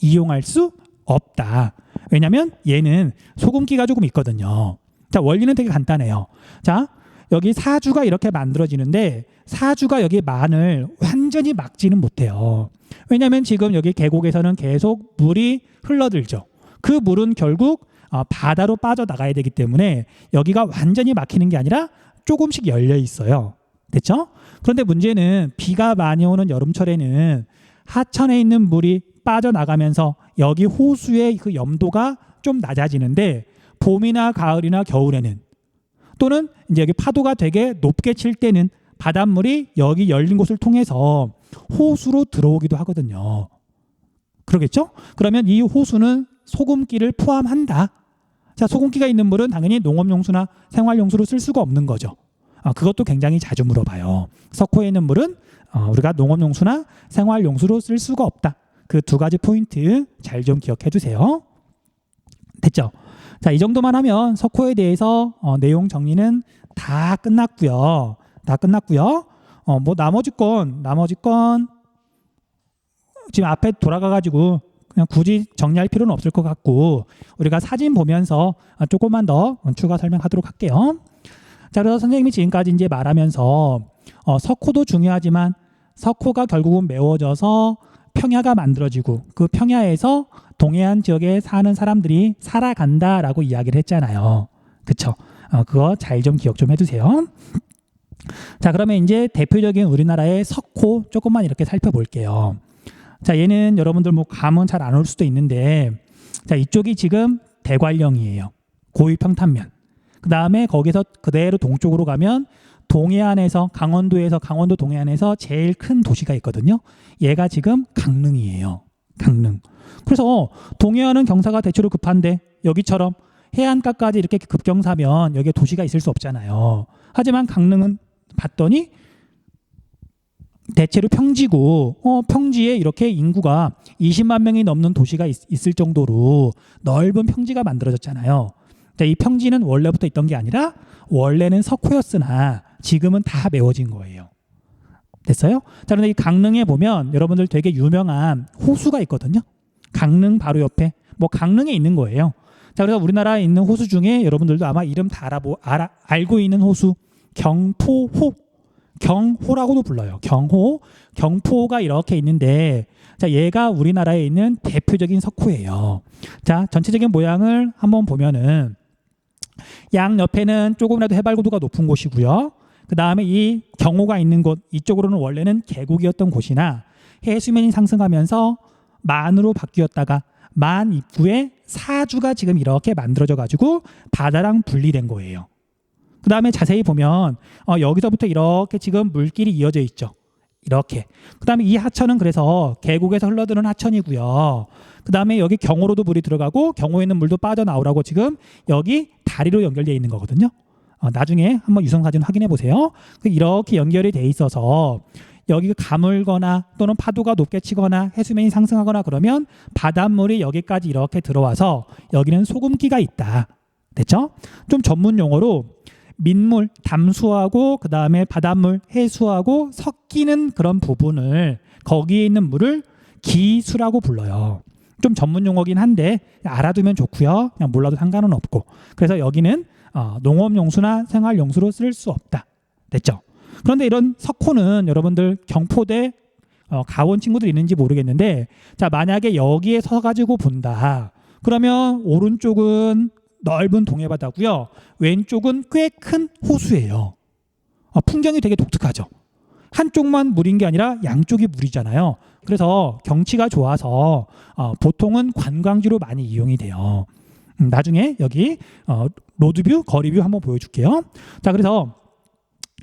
이용할 수 없다. 왜냐하면 얘는 소금기가 조금 있거든요. 자, 원리는 되게 간단해요. 자, 여기 사주가 이렇게 만들어지는데 사주가 여기 만을 완전히 막지는 못해요. 왜냐하면 지금 여기 계곡에서는 계속 물이 흘러들죠. 그 물은 결국 바다로 빠져나가야 되기 때문에 여기가 완전히 막히는 게 아니라 조금씩 열려 있어요. 됐죠? 그런데 문제는 비가 많이 오는 여름철에는 하천에 있는 물이 빠져나가면서 여기 호수의 그 염도가 좀 낮아지는데 봄이나 가을이나 겨울에는 또는 이제 여기 파도가 되게 높게 칠 때는 바닷물이 여기 열린 곳을 통해서 호수로 들어오기도 하거든요. 그러겠죠? 그러면 이 호수는 소금기를 포함한다. 자, 소금기가 있는 물은 당연히 농업용수나 생활용수로 쓸 수가 없는 거죠. 그것도 굉장히 자주 물어봐요. 석호에 있는 물은 우리가 농업용수나 생활용수로 쓸 수가 없다. 그 두 가지 포인트 잘 좀 기억해 두세요. 됐죠? 자, 이 정도만 하면 석호에 대해서 내용 정리는 다 끝났고요. 뭐 나머지 건 지금 앞에 돌아가가지고 그냥 굳이 정리할 필요는 없을 것 같고 우리가 사진 보면서 조금만 더 추가 설명하도록 할게요. 자, 그래서 선생님이 지금까지 이제 말하면서 석호도 중요하지만 석호가 결국은 메워져서 평야가 만들어지고 그 평야에서 동해안 지역에 사는 사람들이 살아간다라고 이야기를 했잖아요. 그쵸? 그거 잘 좀 기억 좀 해두세요. 자, 그러면 이제 대표적인 우리나라의 석호 조금만 이렇게 살펴볼게요. 자, 얘는 여러분들 뭐 감은 잘 안 올 수도 있는데 자, 이쪽이 지금 대관령이에요. 고유평탄면. 그 다음에 거기서 그대로 동쪽으로 가면 동해안에서 강원도 동해안에서 제일 큰 도시가 있거든요. 얘가 지금 강릉이에요. 강릉. 그래서 동해안은 경사가 대체로 급한데 여기처럼 해안가까지 이렇게 급경사면 여기에 도시가 있을 수 없잖아요. 하지만 강릉은 봤더니 대체로 평지고 평지에 이렇게 인구가 20만 명이 넘는 도시가 있을 정도로 넓은 평지가 만들어졌잖아요. 자, 이 평지는 원래부터 있던 게 아니라 원래는 석호였으나 지금은 다 메워진 거예요. 됐어요? 자, 그런데 이 강릉에 보면 여러분들 되게 유명한 호수가 있거든요. 강릉 바로 옆에 뭐 강릉에 있는 거예요. 자, 그래서 우리나라에 있는 호수 중에 여러분들도 아마 이름 다 알고 있는 호수 경포호, 경호라고도 불러요. 경포가 이렇게 있는데 자, 얘가 우리나라에 있는 대표적인 석호예요. 자, 전체적인 모양을 한번 보면은 양 옆에는 조금이라도 해발고도가 높은 곳이고요. 그 다음에 이 경호가 있는 곳 이쪽으로는 원래는 계곡이었던 곳이나 해수면이 상승하면서 만으로 바뀌었다가 만 입구에 사주가 지금 이렇게 만들어져 가지고 바다랑 분리된 거예요. 그 다음에 자세히 보면 여기서부터 이렇게 지금 물길이 이어져 있죠. 이렇게. 그 다음에 이 하천은 그래서 계곡에서 흘러드는 하천이고요. 그 다음에 여기 경호로도 물이 들어가고 경호에 있는 물도 빠져나오라고 지금 여기 다리로 연결되어 있는 거거든요. 나중에 한번 유성사진 확인해 보세요. 이렇게 연결이 돼 있어서 여기가 가물거나 또는 파도가 높게 치거나 해수면이 상승하거나 그러면 바닷물이 여기까지 이렇게 들어와서 여기는 소금기가 있다. 됐죠? 좀 전문 용어로 민물, 담수하고 그 다음에 바닷물, 해수하고 섞이는 그런 부분을 거기에 있는 물을 기수라고 불러요. 좀 전문 용어긴 한데 알아두면 좋고요. 그냥 몰라도 상관은 없고. 그래서 여기는 농업용수나 생활용수로 쓸 수 없다. 됐죠? 그런데 이런 석호는 여러분들 경포대 가온 친구들 있는지 모르겠는데 자, 만약에 여기에 서가지고 본다. 그러면 오른쪽은 넓은 동해바다고요. 왼쪽은 꽤 큰 호수예요. 풍경이 되게 독특하죠. 한쪽만 물인 게 아니라 양쪽이 물이잖아요. 그래서 경치가 좋아서 보통은 관광지로 많이 이용이 돼요. 나중에 여기 로드뷰, 거리뷰 한번 보여줄게요. 자, 그래서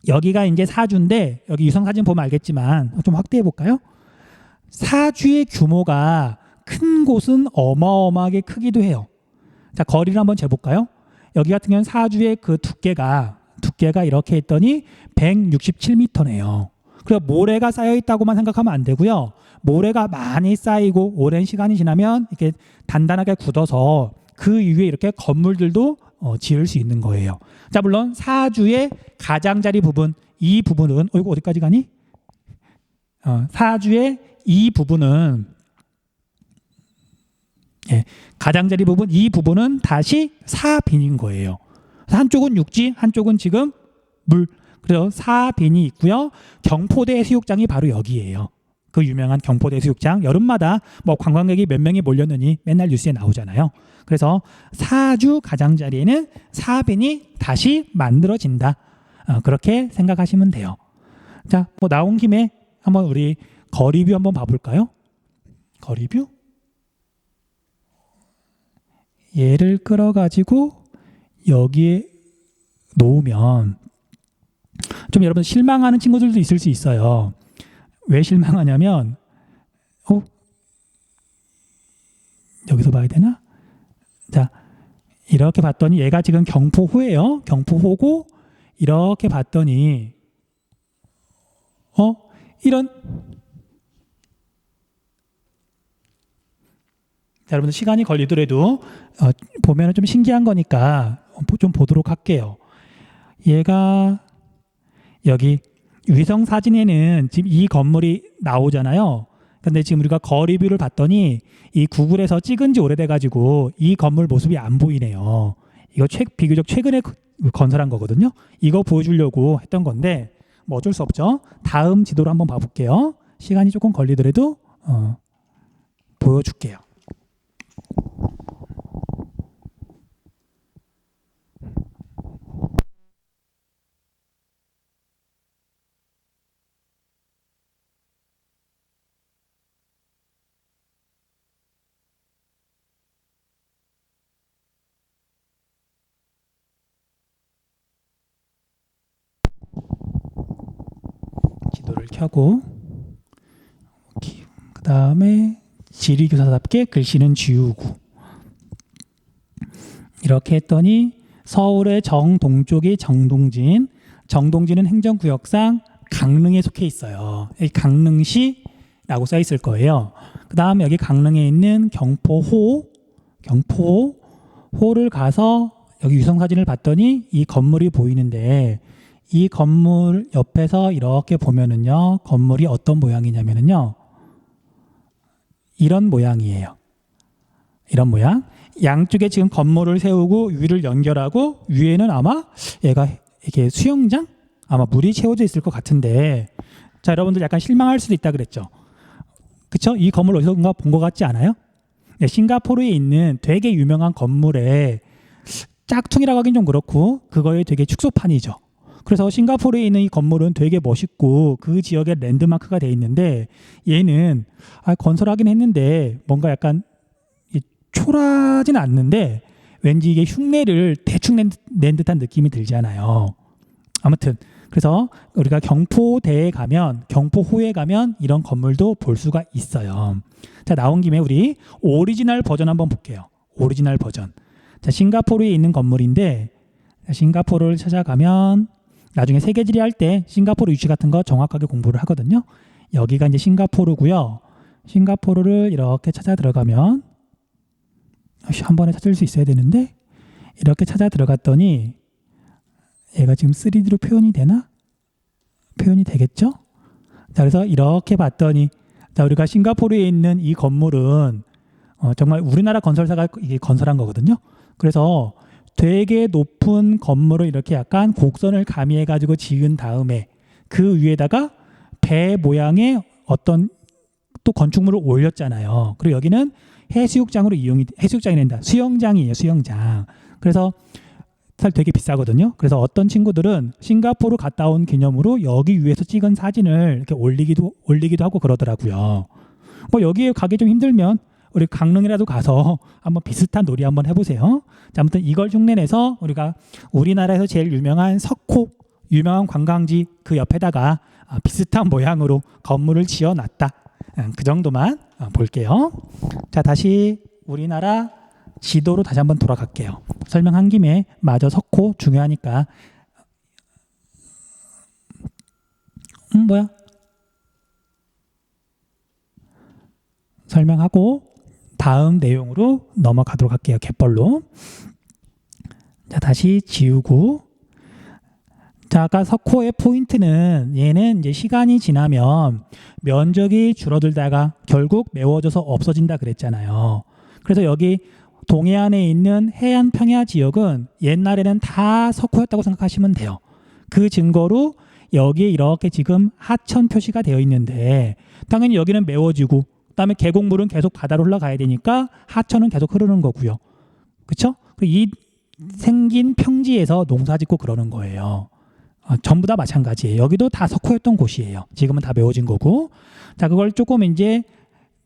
여기가 이제 사주인데 여기 유성사진 보면 알겠지만 좀 확대해 볼까요? 사주의 규모가 큰 곳은 어마어마하게 크기도 해요. 자, 거리를 한번 재볼까요? 여기 같은 경우는 사주의 그 두께가 이렇게 했더니 167m네요. 그래서 모래가 쌓여 있다고만 생각하면 안 되고요. 모래가 많이 쌓이고 오랜 시간이 지나면 이렇게 단단하게 굳어서 그 위에 이렇게 건물들도 지을 수 있는 거예요. 자, 물론 사주의 가장자리 부분, 이 부분은 이거 어디까지 가니? 사주의 이 부분은 가장자리 부분 이 부분은 다시 사빈인 거예요. 한쪽은 육지, 한쪽은 지금 물. 그래서 사빈이 있고요. 경포대 해수욕장이 바로 여기예요. 그 유명한 경포대 해수욕장. 여름마다 뭐 관광객이 몇 명이 몰렸느니 맨날 뉴스에 나오잖아요. 그래서 사주 가장자리에는 사빈이 다시 만들어진다. 그렇게 생각하시면 돼요. 자, 뭐 나온 김에 한번 우리 거리뷰 한번 봐볼까요? 거리뷰? 얘를 끌어가지고 여기에 놓으면 좀 여러분 실망하는 친구들도 있을 수 있어요. 왜 실망하냐면 여기서 봐야 되나? 자, 이렇게 봤더니 얘가 지금 경포호예요. 경포호고 이렇게 봤더니 이런 자, 여러분들 시간이 걸리더라도 보면 좀 신기한 거니까 좀 보도록 할게요. 얘가 여기 위성 사진에는 지금 이 건물이 나오잖아요. 근데 지금 우리가 거리뷰를 봤더니 이 구글에서 찍은 지 오래돼가지고 이 건물 모습이 안 보이네요. 이거 비교적 최근에 건설한 거거든요. 이거 보여주려고 했던 건데 뭐 어쩔 수 없죠. 다음 지도로 한번 봐볼게요. 시간이 조금 걸리더라도 보여줄게요. 지도를 켜고 그 다음에 지리교사답게 글씨는 지우고 이렇게 했더니 서울의 정동쪽이 정동진. 정동진은 행정구역상 강릉에 속해 있어요. 강릉시라고 써 있을 거예요. 그 다음 여기 강릉에 있는 경포호를 가서 여기 위성사진을 봤더니 이 건물이 보이는데 이 건물 옆에서 이렇게 보면은요, 건물이 어떤 모양이냐면은요, 이런 모양이에요. 이런 모양. 양쪽에 지금 건물을 세우고 위를 연결하고 위에는 아마 얘가 이게 수영장? 아마 물이 채워져 있을 것 같은데, 자, 여러분들 약간 실망할 수도 있다 그랬죠. 그쵸? 이 건물 어디선가 본 것 같지 않아요? 네, 싱가포르에 있는 되게 유명한 건물에 짝퉁이라고 하긴 좀 그렇고 그거에 되게 축소판이죠. 그래서 싱가포르에 있는 이 건물은 되게 멋있고 그 지역의 랜드마크가 돼 있는데 얘는 건설하긴 했는데 뭔가 약간 초라하진 않는데 왠지 이게 흉내를 대충 낸 듯한 느낌이 들잖아요. 아무튼 그래서 우리가 경포대에 가면 경포호에 가면 이런 건물도 볼 수가 있어요. 자, 나온 김에 우리 오리지널 버전 한번 볼게요. 오리지널 버전. 자, 싱가포르에 있는 건물인데 싱가포르를 찾아가면 나중에 세계지리 할 때 싱가포르 위치 같은 거 정확하게 공부를 하거든요. 여기가 이제 싱가포르고요. 싱가포르를 이렇게 찾아 들어가면 한 번에 찾을 수 있어야 되는데 이렇게 찾아 들어갔더니 얘가 지금 3D로 표현이 되나? 표현이 되겠죠? 자, 그래서 이렇게 봤더니 자, 우리가 싱가포르에 있는 이 건물은 정말 우리나라 건설사가 이게 건설한 거거든요. 그래서 되게 높은 건물을 이렇게 약간 곡선을 가미해 가지고 지은 다음에 그 위에다가 배 모양의 어떤 또 건축물을 올렸잖아요. 그리고 여기는 해수욕장으로 해수욕장이 된다. 수영장이에요, 수영장. 그래서 사실 되게 비싸거든요. 그래서 어떤 친구들은 싱가포르 갔다 온 기념으로 여기 위에서 찍은 사진을 이렇게 올리기도 하고 그러더라고요. 뭐 여기에 가기 좀 힘들면 우리 강릉이라도 가서 한번 비슷한 놀이 한번 해보세요. 자, 아무튼 이걸 흉내내서 우리가 우리나라에서 제일 유명한 석호, 유명한 관광지 그 옆에다가 비슷한 모양으로 건물을 지어놨다. 그 정도만 볼게요. 자, 다시 우리나라 지도로 다시 한번 돌아갈게요. 설명한 김에 마저 석호 중요하니까. 뭐야? 설명하고 다음 내용으로 넘어가도록 할게요. 갯벌로. 자, 다시 지우고. 자, 자, 아까 석호의 포인트는 얘는 이제 시간이 지나면 면적이 줄어들다가 결국 메워져서 없어진다 그랬잖아요. 그래서 여기 동해안에 있는 해안 평야 지역은 옛날에는 다 석호였다고 생각하시면 돼요. 그 증거로 여기에 이렇게 지금 하천 표시가 되어 있는데 당연히 여기는 메워지고 그다음에 계곡물은 계속 바다로 흘러가야 되니까 하천은 계속 흐르는 거고요. 그렇죠? 이 생긴 평지에서 농사 짓고 그러는 거예요. 전부 다 마찬가지예요. 여기도 다 석호였던 곳이에요. 지금은 다 메워진 거고. 자, 그걸 조금 이제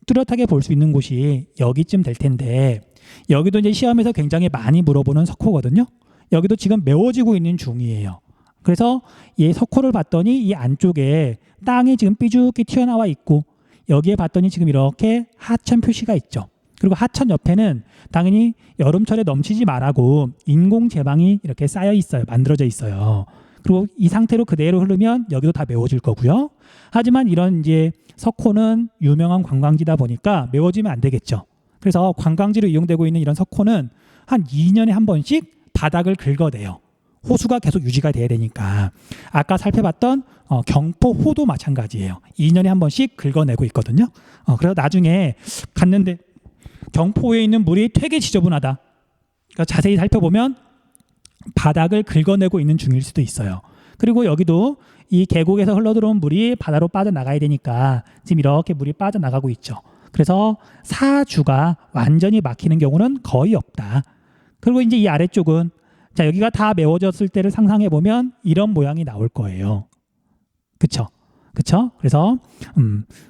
뚜렷하게 볼 수 있는 곳이 여기쯤 될 텐데 여기도 이제 시험에서 굉장히 많이 물어보는 석호거든요. 여기도 지금 메워지고 있는 중이에요. 그래서 이 석호를 봤더니 이 안쪽에 땅이 지금 삐죽이 튀어나와 있고 여기에 봤더니 지금 이렇게 하천 표시가 있죠. 그리고 하천 옆에는 당연히 여름철에 넘치지 말라고 인공 제방이 이렇게 쌓여 있어요. 만들어져 있어요. 그리고 이 상태로 그대로 흐르면 여기도 다 메워질 거고요. 하지만 이런 이제 석호는 유명한 관광지다 보니까 메워지면 안 되겠죠. 그래서 관광지로 이용되고 있는 이런 석호는 한 2년에 한 번씩 바닥을 긁어내요. 호수가 계속 유지가 돼야 되니까. 아까 살펴봤던 경포호도 마찬가지예요. 2년에 한 번씩 긁어내고 있거든요. 그래서 나중에 갔는데 경포에 있는 물이 되게 지저분하다. 그러니까 자세히 살펴보면 바닥을 긁어내고 있는 중일 수도 있어요. 그리고 여기도 이 계곡에서 흘러들어온 물이 바다로 빠져나가야 되니까 지금 이렇게 물이 빠져나가고 있죠. 그래서 사주가 완전히 막히는 경우는 거의 없다. 그리고 이제 이 아래쪽은 자, 여기가 다 메워졌을 때를 상상해 보면 이런 모양이 나올 거예요. 그쵸? 그쵸? 그래서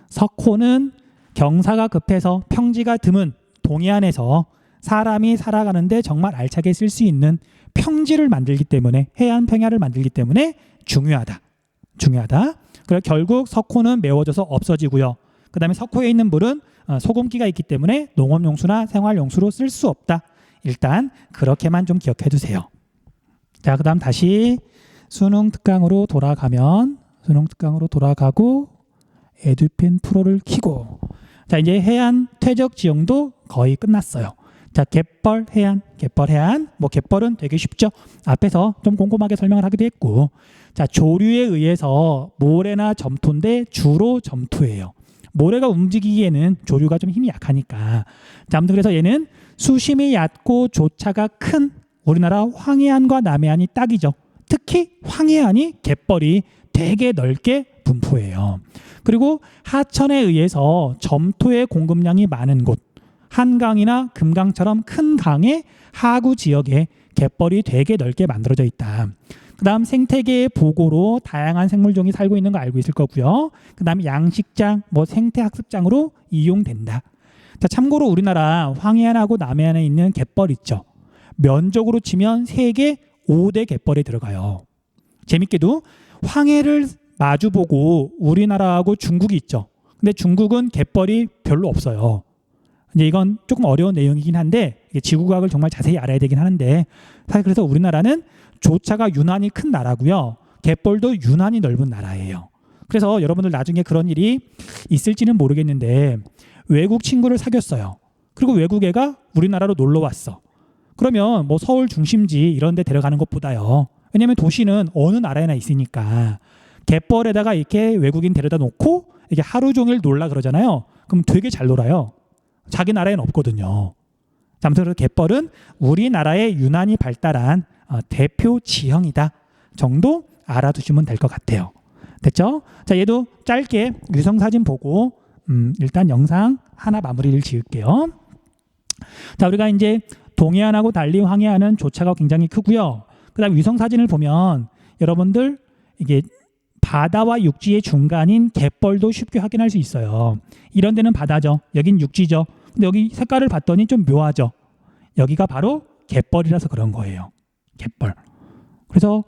석호는 경사가 급해서 평지가 드문 동해안에서 사람이 살아가는데 정말 알차게 쓸 수 있는 평지를 만들기 때문에 해안 평야를 만들기 때문에 중요하다. 그래서 결국 석호는 메워져서 없어지고요. 그 다음에 석호에 있는 물은 소금기가 있기 때문에 농업용수나 생활용수로 쓸 수 없다. 일단 그렇게만 좀 기억해 두세요. 자, 그 다음 다시 수능 특강으로 돌아가고 에듀펜 프로를 켜고 자, 이제 해안 퇴적 지형도 거의 끝났어요. 자, 갯벌 해안. 뭐 갯벌은 되게 쉽죠. 앞에서 좀 꼼꼼하게 설명을 하기도 했고, 자, 조류에 의해서 모래나 점토인데 주로 점토예요. 모래가 움직이기에는 조류가 좀 힘이 약하니까. 자, 아무튼 그래서 얘는 수심이 얕고 조차가 큰 우리나라 황해안과 남해안이 딱이죠. 특히 황해안이 갯벌이 되게 넓게 분포해요. 그리고 하천에 의해서 점토의 공급량이 많은 곳, 한강이나 금강처럼 큰 강의 하구 지역에 갯벌이 되게 넓게 만들어져 있다. 그 다음 생태계의 보고로 다양한 생물종이 살고 있는 거 알고 있을 거고요. 그 다음에 양식장, 생태학습장으로 이용된다. 자, 참고로 우리나라 황해안하고 남해안에 있는 갯벌 있죠. 면적으로 치면 세계 5대 갯벌에 들어가요. 재밌게도 황해를 마주보고 우리나라하고 중국이 있죠. 근데 중국은 갯벌이 별로 없어요. 이제 이건 조금 어려운 내용이긴 한데 지구과학을 정말 자세히 알아야 되긴 하는데 사실 그래서 우리나라는 조차가 유난히 큰 나라고요. 갯벌도 유난히 넓은 나라예요. 그래서 여러분들 나중에 그런 일이 있을지는 모르겠는데 외국 친구를 사귀었어요. 그리고 외국 애가 우리나라로 놀러 왔어. 그러면 서울 중심지 이런 데 데려가는 것보다요. 왜냐하면 도시는 어느 나라에나 있으니까 갯벌에다가 이렇게 외국인 데려다 놓고 이렇게 하루 종일 놀라 그러잖아요. 그럼 되게 잘 놀아요. 자기 나라에는 없거든요. 아무튼 그 갯벌은 우리나라의 유난히 발달한 대표 지형이다 정도 알아두시면 될 것 같아요. 됐죠? 자, 얘도 짧게 위성사진 보고 일단 영상 하나 마무리를 지을게요. 자, 우리가 이제 동해안하고 달리 황해안은 조차가 굉장히 크고요. 그 다음 위성사진을 보면 여러분들 이게 바다와 육지의 중간인 갯벌도 쉽게 확인할 수 있어요. 이런 데는 바다죠. 여긴 육지죠. 근데 여기 색깔을 봤더니 좀 묘하죠. 여기가 바로 갯벌이라서 그런 거예요. 갯벌. 그래서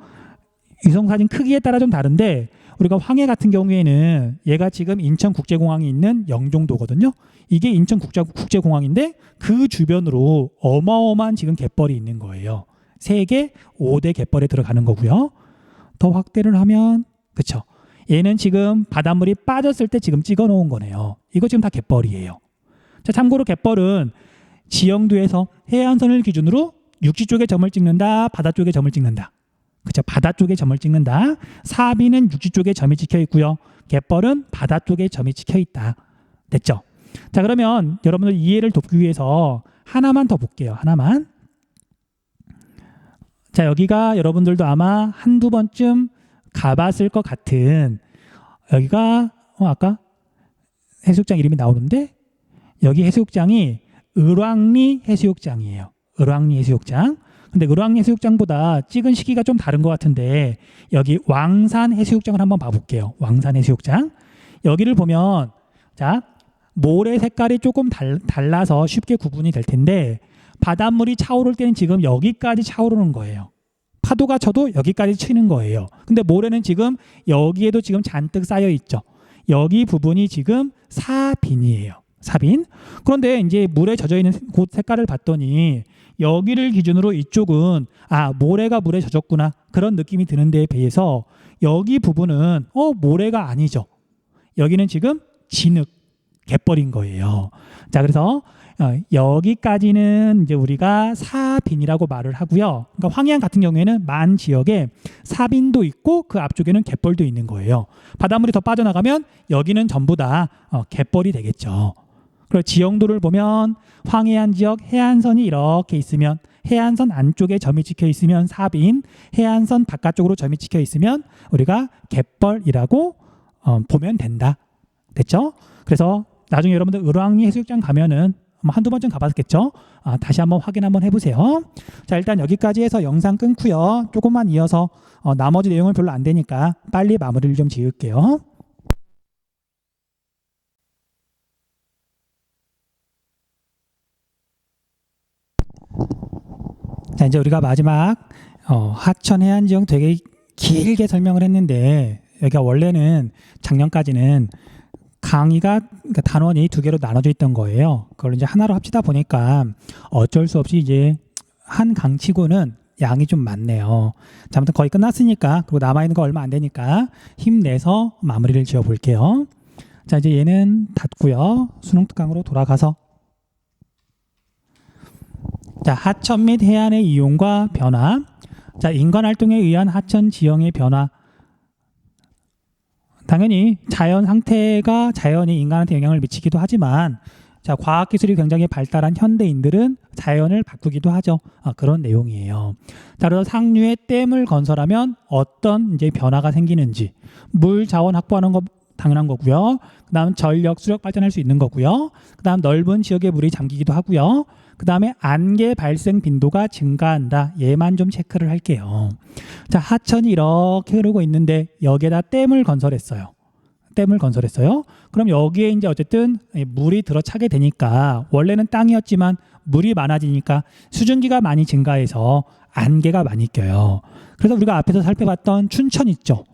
위성사진 크기에 따라 좀 다른데 우리가 황해 같은 경우에는 얘가 지금 인천국제공항이 있는 영종도거든요. 이게 인천국제공항인데 그 주변으로 어마어마한 지금 갯벌이 있는 거예요. 세계 5대 갯벌에 들어가는 거고요. 더 확대를 하면 그쵸? 얘는 지금 바닷물이 빠졌을 때 지금 찍어 놓은 거네요. 이거 지금 다 갯벌이에요. 자, 참고로 갯벌은 지형도에서 해안선을 기준으로 육지 쪽에 점을 찍는다, 바다 쪽에 점을 찍는다. 그죠? 바다 쪽에 점을 찍는다. 사비는 육지 쪽에 점이 찍혀 있고요. 갯벌은 바다 쪽에 점이 찍혀 있다. 됐죠? 자, 그러면 여러분들 이해를 돕기 위해서 하나만 더 볼게요. 하나만. 자, 여기가 여러분들도 아마 한두 번쯤 가봤을 것 같은, 여기가 아까 해수욕장 이름이 나오는데, 여기 해수욕장이 을왕리 해수욕장이에요. 을왕리 해수욕장. 근데 을왕리 해수욕장보다 찍은 시기가 좀 다른 것 같은데, 여기 왕산 해수욕장을 한번 봐볼게요. 왕산 해수욕장. 여기를 보면, 자, 모래 색깔이 조금 달라서 쉽게 구분이 될 텐데, 바닷물이 차오를 때는 지금 여기까지 차오르는 거예요. 파도가 쳐도 여기까지 치는 거예요. 근데 모래는 지금 여기에도 지금 잔뜩 쌓여 있죠. 여기 부분이 지금 사빈이에요. 사빈. 그런데 이제 물에 젖어 있는 곳 색깔을 봤더니 여기를 기준으로 이쪽은 모래가 물에 젖었구나 그런 느낌이 드는 데에 비해서 여기 부분은 모래가 아니죠. 여기는 지금 진흙 갯벌인 거예요. 자, 그래서 여기까지는 이제 우리가 사빈이라고 말을 하고요. 그러니까 황해안 같은 경우에는 만 지역에 사빈도 있고 그 앞쪽에는 갯벌도 있는 거예요. 바닷물이 더 빠져나가면 여기는 전부 다 갯벌이 되겠죠. 그리고 지형도를 보면 황해안 지역 해안선이 이렇게 있으면 해안선 안쪽에 점이 찍혀 있으면 사빈, 해안선 바깥쪽으로 점이 찍혀 있으면 우리가 갯벌이라고 보면 된다. 됐죠? 그래서 나중에 여러분들 을왕리 해수욕장 가면은 한두 번쯤 가봤겠죠? 다시 한번 확인 한번 해보세요. 자, 일단 여기까지 해서 영상 끊고요. 조금만 이어서 나머지 내용은 별로 안 되니까 빨리 마무리를 좀 지을게요. 자, 이제 우리가 마지막 하천 해안 지형 되게 길게 설명을 했는데, 여기가 원래는 작년까지는 강의가 그러니까 단원이 두 개로 나눠져 있던 거예요. 그걸 이제 하나로 합치다 보니까 어쩔 수 없이 이제 한 강치고는 양이 좀 많네요. 자, 아무튼 거의 끝났으니까, 그리고 남아있는 거 얼마 안 되니까 힘내서 마무리를 지어 볼게요. 자, 이제 얘는 닫고요. 수능 특강으로 돌아가서, 자, 하천 및 해안의 이용과 변화. 자, 인간 활동에 의한 하천 지형의 변화. 당연히 자연 상태가 자연이 인간한테 영향을 미치기도 하지만, 자, 과학기술이 굉장히 발달한 현대인들은 자연을 바꾸기도 하죠. 그런 내용이에요. 자, 그래서 상류에 댐을 건설하면 어떤 이제 변화가 생기는지, 물 자원 확보하는 거 당연한 거고요. 그다음 전력 수력 발전할 수 있는 거고요. 그다음 넓은 지역에 물이 잠기기도 하고요. 그다음에 안개 발생 빈도가 증가한다. 얘만 좀 체크를 할게요. 자, 하천이 이렇게 흐르고 있는데 여기에다 댐을 건설했어요. 댐을 건설했어요. 그럼 여기에 이제 어쨌든 물이 들어차게 되니까, 원래는 땅이었지만 물이 많아지니까 수증기가 많이 증가해서 안개가 많이 껴요. 그래서 우리가 앞에서 살펴봤던 춘천 있죠.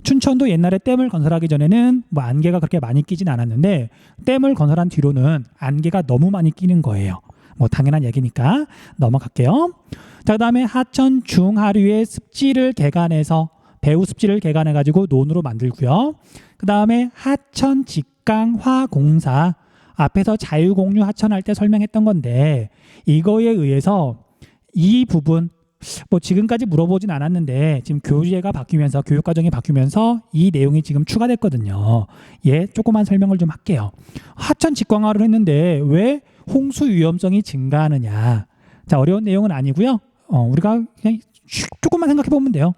춘천도 옛날에 댐을 건설하기 전에는 뭐 안개가 그렇게 많이 끼진 않았는데, 댐을 건설한 뒤로는 안개가 너무 많이 끼는 거예요. 뭐 당연한 얘기니까 넘어갈게요. 자, 그다음에 하천 중하류의 습지를 개간해서 배후 습지를 개간해 가지고 논으로 만들고요. 그다음에 하천 직강화 공사, 앞에서 자유공유 하천할 때 설명했던 건데, 이거에 의해서 이 부분 뭐 지금까지 물어보진 않았는데 지금 교재가 바뀌면서, 교육과정이 바뀌면서 이 내용이 지금 추가됐거든요. 예, 조그만 설명을 좀 할게요. 하천 직강화를 했는데 왜 홍수 위험성이 증가하느냐. 자, 어려운 내용은 아니고요. 우리가 그냥 조금만 생각해 보면 돼요.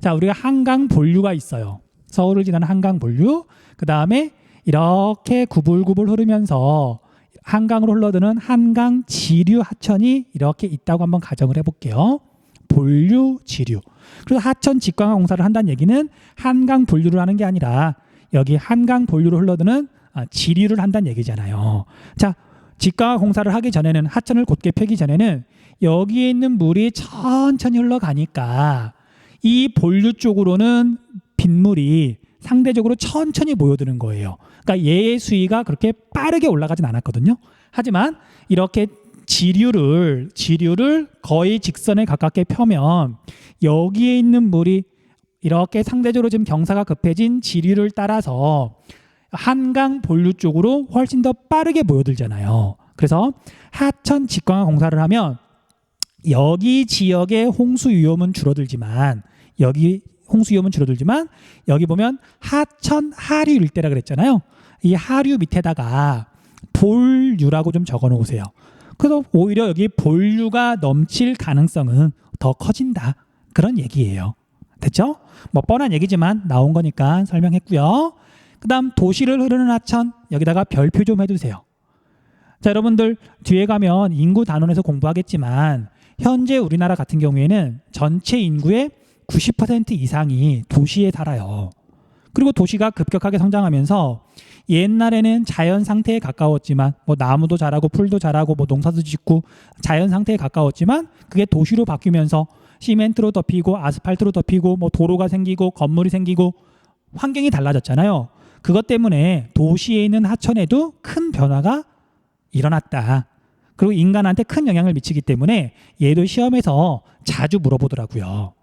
자, 우리가 한강 본류가 있어요. 서울을 지나는 한강 본류. 그 다음에 이렇게 구불구불 흐르면서 한강으로 흘러드는 한강 지류 하천이 이렇게 있다고 한번 가정을 해볼게요. 본류, 지류. 그래서 하천 직강화 공사를 한다는 얘기는 한강 본류를 하는 게 아니라 여기 한강 본류로 흘러드는 지류를 한다는 얘기잖아요. 자, 직강화 공사를 하기 전에는, 하천을 곧게 펴기 전에는 여기에 있는 물이 천천히 흘러가니까 이 본류 쪽으로는 빗물이 상대적으로 천천히 모여드는 거예요. 그러니까 얘의 수위가 그렇게 빠르게 올라가진 않았거든요. 하지만 이렇게 지류를 거의 직선에 가깝게 펴면 여기에 있는 물이 이렇게 상대적으로 지금 경사가 급해진 지류를 따라서 한강 본류 쪽으로 훨씬 더 빠르게 모여들잖아요. 그래서 하천 직강화 공사를 하면 여기 지역의 홍수 위험은 줄어들지만 여기 홍수 위험은 줄어들지만 여기 보면 하천 하류 일대라 그랬잖아요. 이 하류 밑에다가 볼류라고 좀 적어 놓으세요. 그래서 오히려 여기 볼류가 넘칠 가능성은 더 커진다. 그런 얘기예요. 됐죠? 뭐 뻔한 얘기지만 나온 거니까 설명했고요. 그 다음 도시를 흐르는 하천 여기다가 별표 좀 해두세요. 자, 여러분들 뒤에 가면 인구 단원에서 공부하겠지만 현재 우리나라 같은 경우에는 전체 인구의 90% 이상이 도시에 살아요. 그리고 도시가 급격하게 성장하면서 옛날에는 자연 상태에 가까웠지만 뭐 나무도 자라고 풀도 자라고 뭐 농사도 짓고 자연 상태에 가까웠지만 그게 도시로 바뀌면서 시멘트로 덮이고 아스팔트로 덮이고 뭐 도로가 생기고 건물이 생기고 환경이 달라졌잖아요. 그것 때문에 도시에 있는 하천에도 큰 변화가 일어났다. 그리고 인간한테 큰 영향을 미치기 때문에 얘도 시험에서 자주 물어보더라고요.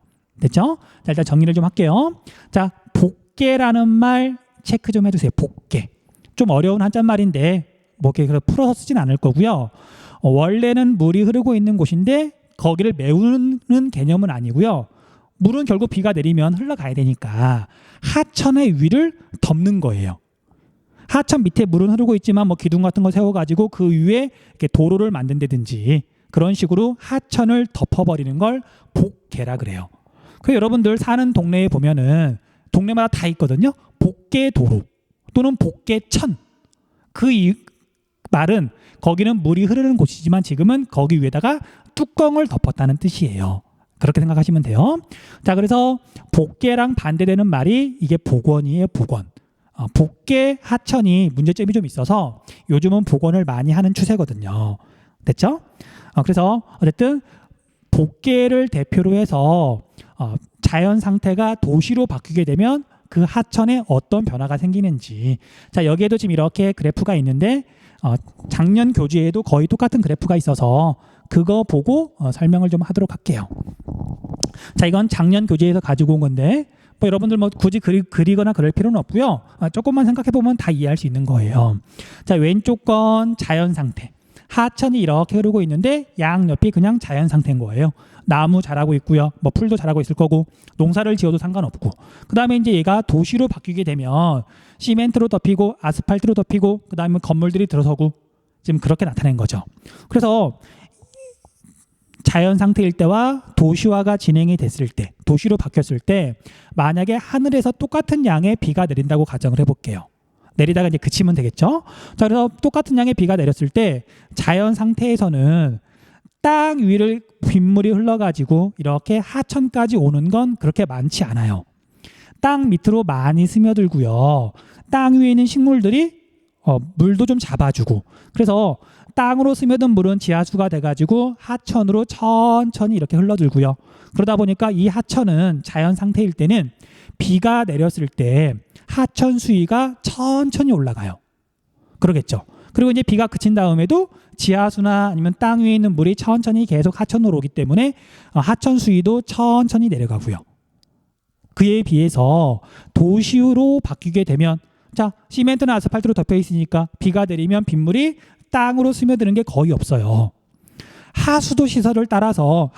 됐죠? 자, 일단 정리를 좀 할게요. 자, 복개라는 말 체크 좀 해두세요. 복개. 좀 어려운 한자말인데 뭐 이렇게 풀어서 쓰진 않을 거고요. 원래는 물이 흐르고 있는 곳인데 거기를 메우는 개념은 아니고요. 물은 결국 비가 내리면 흘러가야 되니까 하천의 위를 덮는 거예요. 하천 밑에 물은 흐르고 있지만 뭐 기둥 같은 거 세워가지고 그 위에 이렇게 도로를 만든다든지 그런 식으로 하천을 덮어버리는 걸 복개라 그래요. 그 여러분들 사는 동네에 보면은 동네마다 다 있거든요. 복개도로 또는 복개천. 그 말은 거기는 물이 흐르는 곳이지만 지금은 거기 위에다가 뚜껑을 덮었다는 뜻이에요. 그렇게 생각하시면 돼요. 자, 그래서 복개랑 반대되는 말이 이게 복원이에요. 복원. 복개 하천이 문제점이 좀 있어서 요즘은 복원을 많이 하는 추세거든요. 됐죠? 그래서 어쨌든 복개를 대표로 해서 자연 상태가 도시로 바뀌게 되면 그 하천에 어떤 변화가 생기는지. 자, 여기에도 지금 이렇게 그래프가 있는데 작년 교재에도 거의 똑같은 그래프가 있어서 그거 보고 설명을 좀 하도록 할게요. 자, 이건 작년 교재에서 가지고 온 건데 뭐 여러분들 뭐 굳이 그리거나 그럴 필요는 없고요. 조금만 생각해 보면 다 이해할 수 있는 거예요. 자, 왼쪽 건 자연 상태. 하천이 이렇게 흐르고 있는데 양옆이 그냥 자연 상태인 거예요. 나무 자라고 있고요. 뭐 풀도 자라고 있을 거고 농사를 지어도 상관없고. 그다음에 이제 얘가 도시로 바뀌게 되면 시멘트로 덮이고 아스팔트로 덮이고 그다음에 건물들이 들어서고 지금 그렇게 나타낸 거죠. 그래서 자연 상태일 때와 도시화가 진행이 됐을 때, 도시로 바뀌었을 때 만약에 하늘에서 똑같은 양의 비가 내린다고 가정을 해볼게요. 내리다가 이제 그치면 되겠죠. 자, 그래서 똑같은 양의 비가 내렸을 때 자연 상태에서는 땅 위를 빗물이 흘러가지고 이렇게 하천까지 오는 건 그렇게 많지 않아요. 땅 밑으로 많이 스며들고요. 땅 위에 있는 식물들이 물도 좀 잡아주고 그래서 땅으로 스며든 물은 지하수가 돼가지고 하천으로 천천히 이렇게 흘러들고요. 그러다 보니까 이 하천은 자연 상태일 때는 비가 내렸을 때 하천 수위가 천천히 올라가요. 그러겠죠. 그리고 이제 비가 그친 다음에도 지하수나 아니면 땅 위에 있는 물이 천천히 계속 하천으로 오기 때문에 하천 수위도 천천히 내려가고요. 그에 비해서 도시로 바뀌게 되면 자, 시멘트나 아스팔트로 덮여 있으니까 비가 내리면 빗물이 땅으로 스며드는 게 거의 없어요. 하수도 시설을 따라서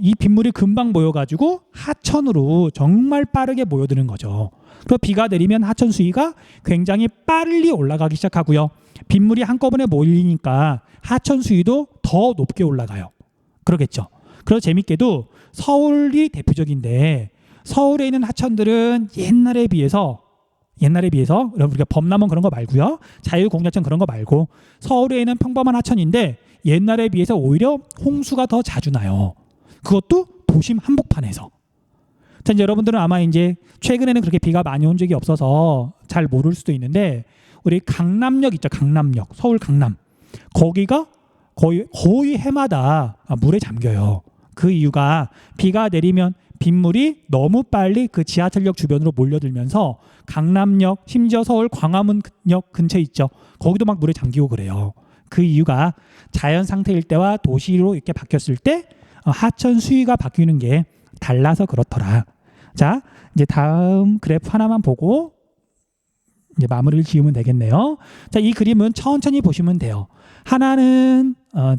이 빗물이 금방 모여가지고 하천으로 정말 빠르게 모여드는 거죠. 그 비가 내리면 하천 수위가 굉장히 빨리 올라가기 시작하고요. 빗물이 한꺼번에 몰리니까 하천 수위도 더 높게 올라가요. 그러겠죠. 그래서 재밌게도 서울이 대표적인데 서울에 있는 하천들은 옛날에 비해서 여러분 우리가 범람원 그런 거 말고요. 자유공작천 그런 거 말고 서울에 있는 평범한 하천인데 옛날에 비해서 오히려 홍수가 더 자주 나요. 그것도 도심 한복판에서. 자, 이제 여러분들은 아마 이제 최근에는 그렇게 비가 많이 온 적이 없어서 잘 모를 수도 있는데 우리 강남역 있죠. 강남역. 서울 강남. 거기가 거의 해마다 물에 잠겨요. 그 이유가 비가 내리면 빗물이 너무 빨리 그 지하철역 주변으로 몰려들면서 강남역, 심지어 서울 광화문역 근처에 있죠. 거기도 막 물에 잠기고 그래요. 그 이유가 자연 상태일 때와 도시로 이렇게 바뀌었을 때 하천 수위가 바뀌는 게 달라서 그렇더라. 자, 이제 다음 그래프 하나만 보고 이제 마무리를 지으면 되겠네요. 자, 이 그림은 천천히 보시면 돼요. 하나는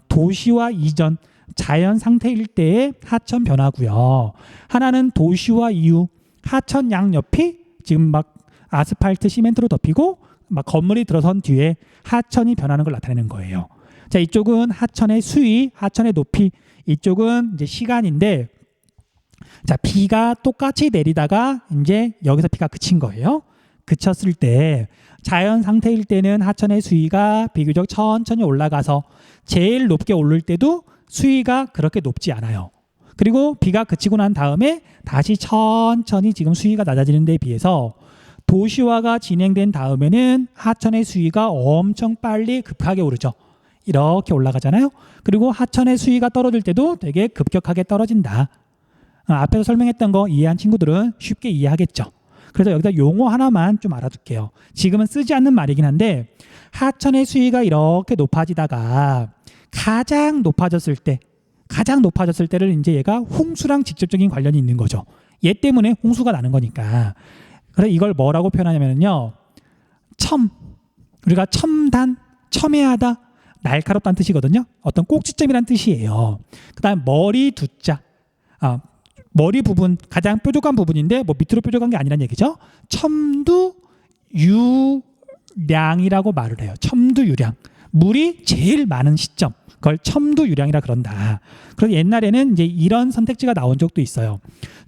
도시화 이전, 자연 상태일 때의 하천 변화고요. 하나는 도시화 이후 하천 양옆이 지금 막 아스팔트 시멘트로 덮이고 막 건물이 들어선 뒤에 하천이 변하는 걸 나타내는 거예요. 자, 이쪽은 하천의 수위, 하천의 높이, 이쪽은 이제 시간인데, 자, 비가 똑같이 내리다가 이제 여기서 비가 그친 거예요. 그쳤을 때 자연 상태일 때는 하천의 수위가 비교적 천천히 올라가서 제일 높게 오를 때도 수위가 그렇게 높지 않아요. 그리고 비가 그치고 난 다음에 다시 천천히 지금 수위가 낮아지는 데 비해서 도시화가 진행된 다음에는 하천의 수위가 엄청 빨리 급하게 오르죠. 이렇게 올라가잖아요. 그리고 하천의 수위가 떨어질 때도 되게 급격하게 떨어진다. 앞에서 설명했던 거 이해한 친구들은 쉽게 이해하겠죠. 그래서 여기다 용어 하나만 좀 알아둘게요. 지금은 쓰지 않는 말이긴 한데 하천의 수위가 이렇게 높아지다가 가장 높아졌을 때를 이제 얘가 홍수랑 직접적인 관련이 있는 거죠. 얘 때문에 홍수가 나는 거니까. 그래서 이걸 뭐라고 표현하냐면요. 우리가 첨단, 첨예하다, 날카롭다는 뜻이거든요. 어떤 꼭지점이란 뜻이에요. 그 다음 머리 두자. 머리 부분, 가장 뾰족한 부분인데 뭐 밑으로 뾰족한 게 아니란 얘기죠. 첨두유량이라고 말을 해요. 첨두유량. 물이 제일 많은 시점. 그걸 첨두유량이라 그런다. 그래서 옛날에는 이제 이런 선택지가 나온 적도 있어요.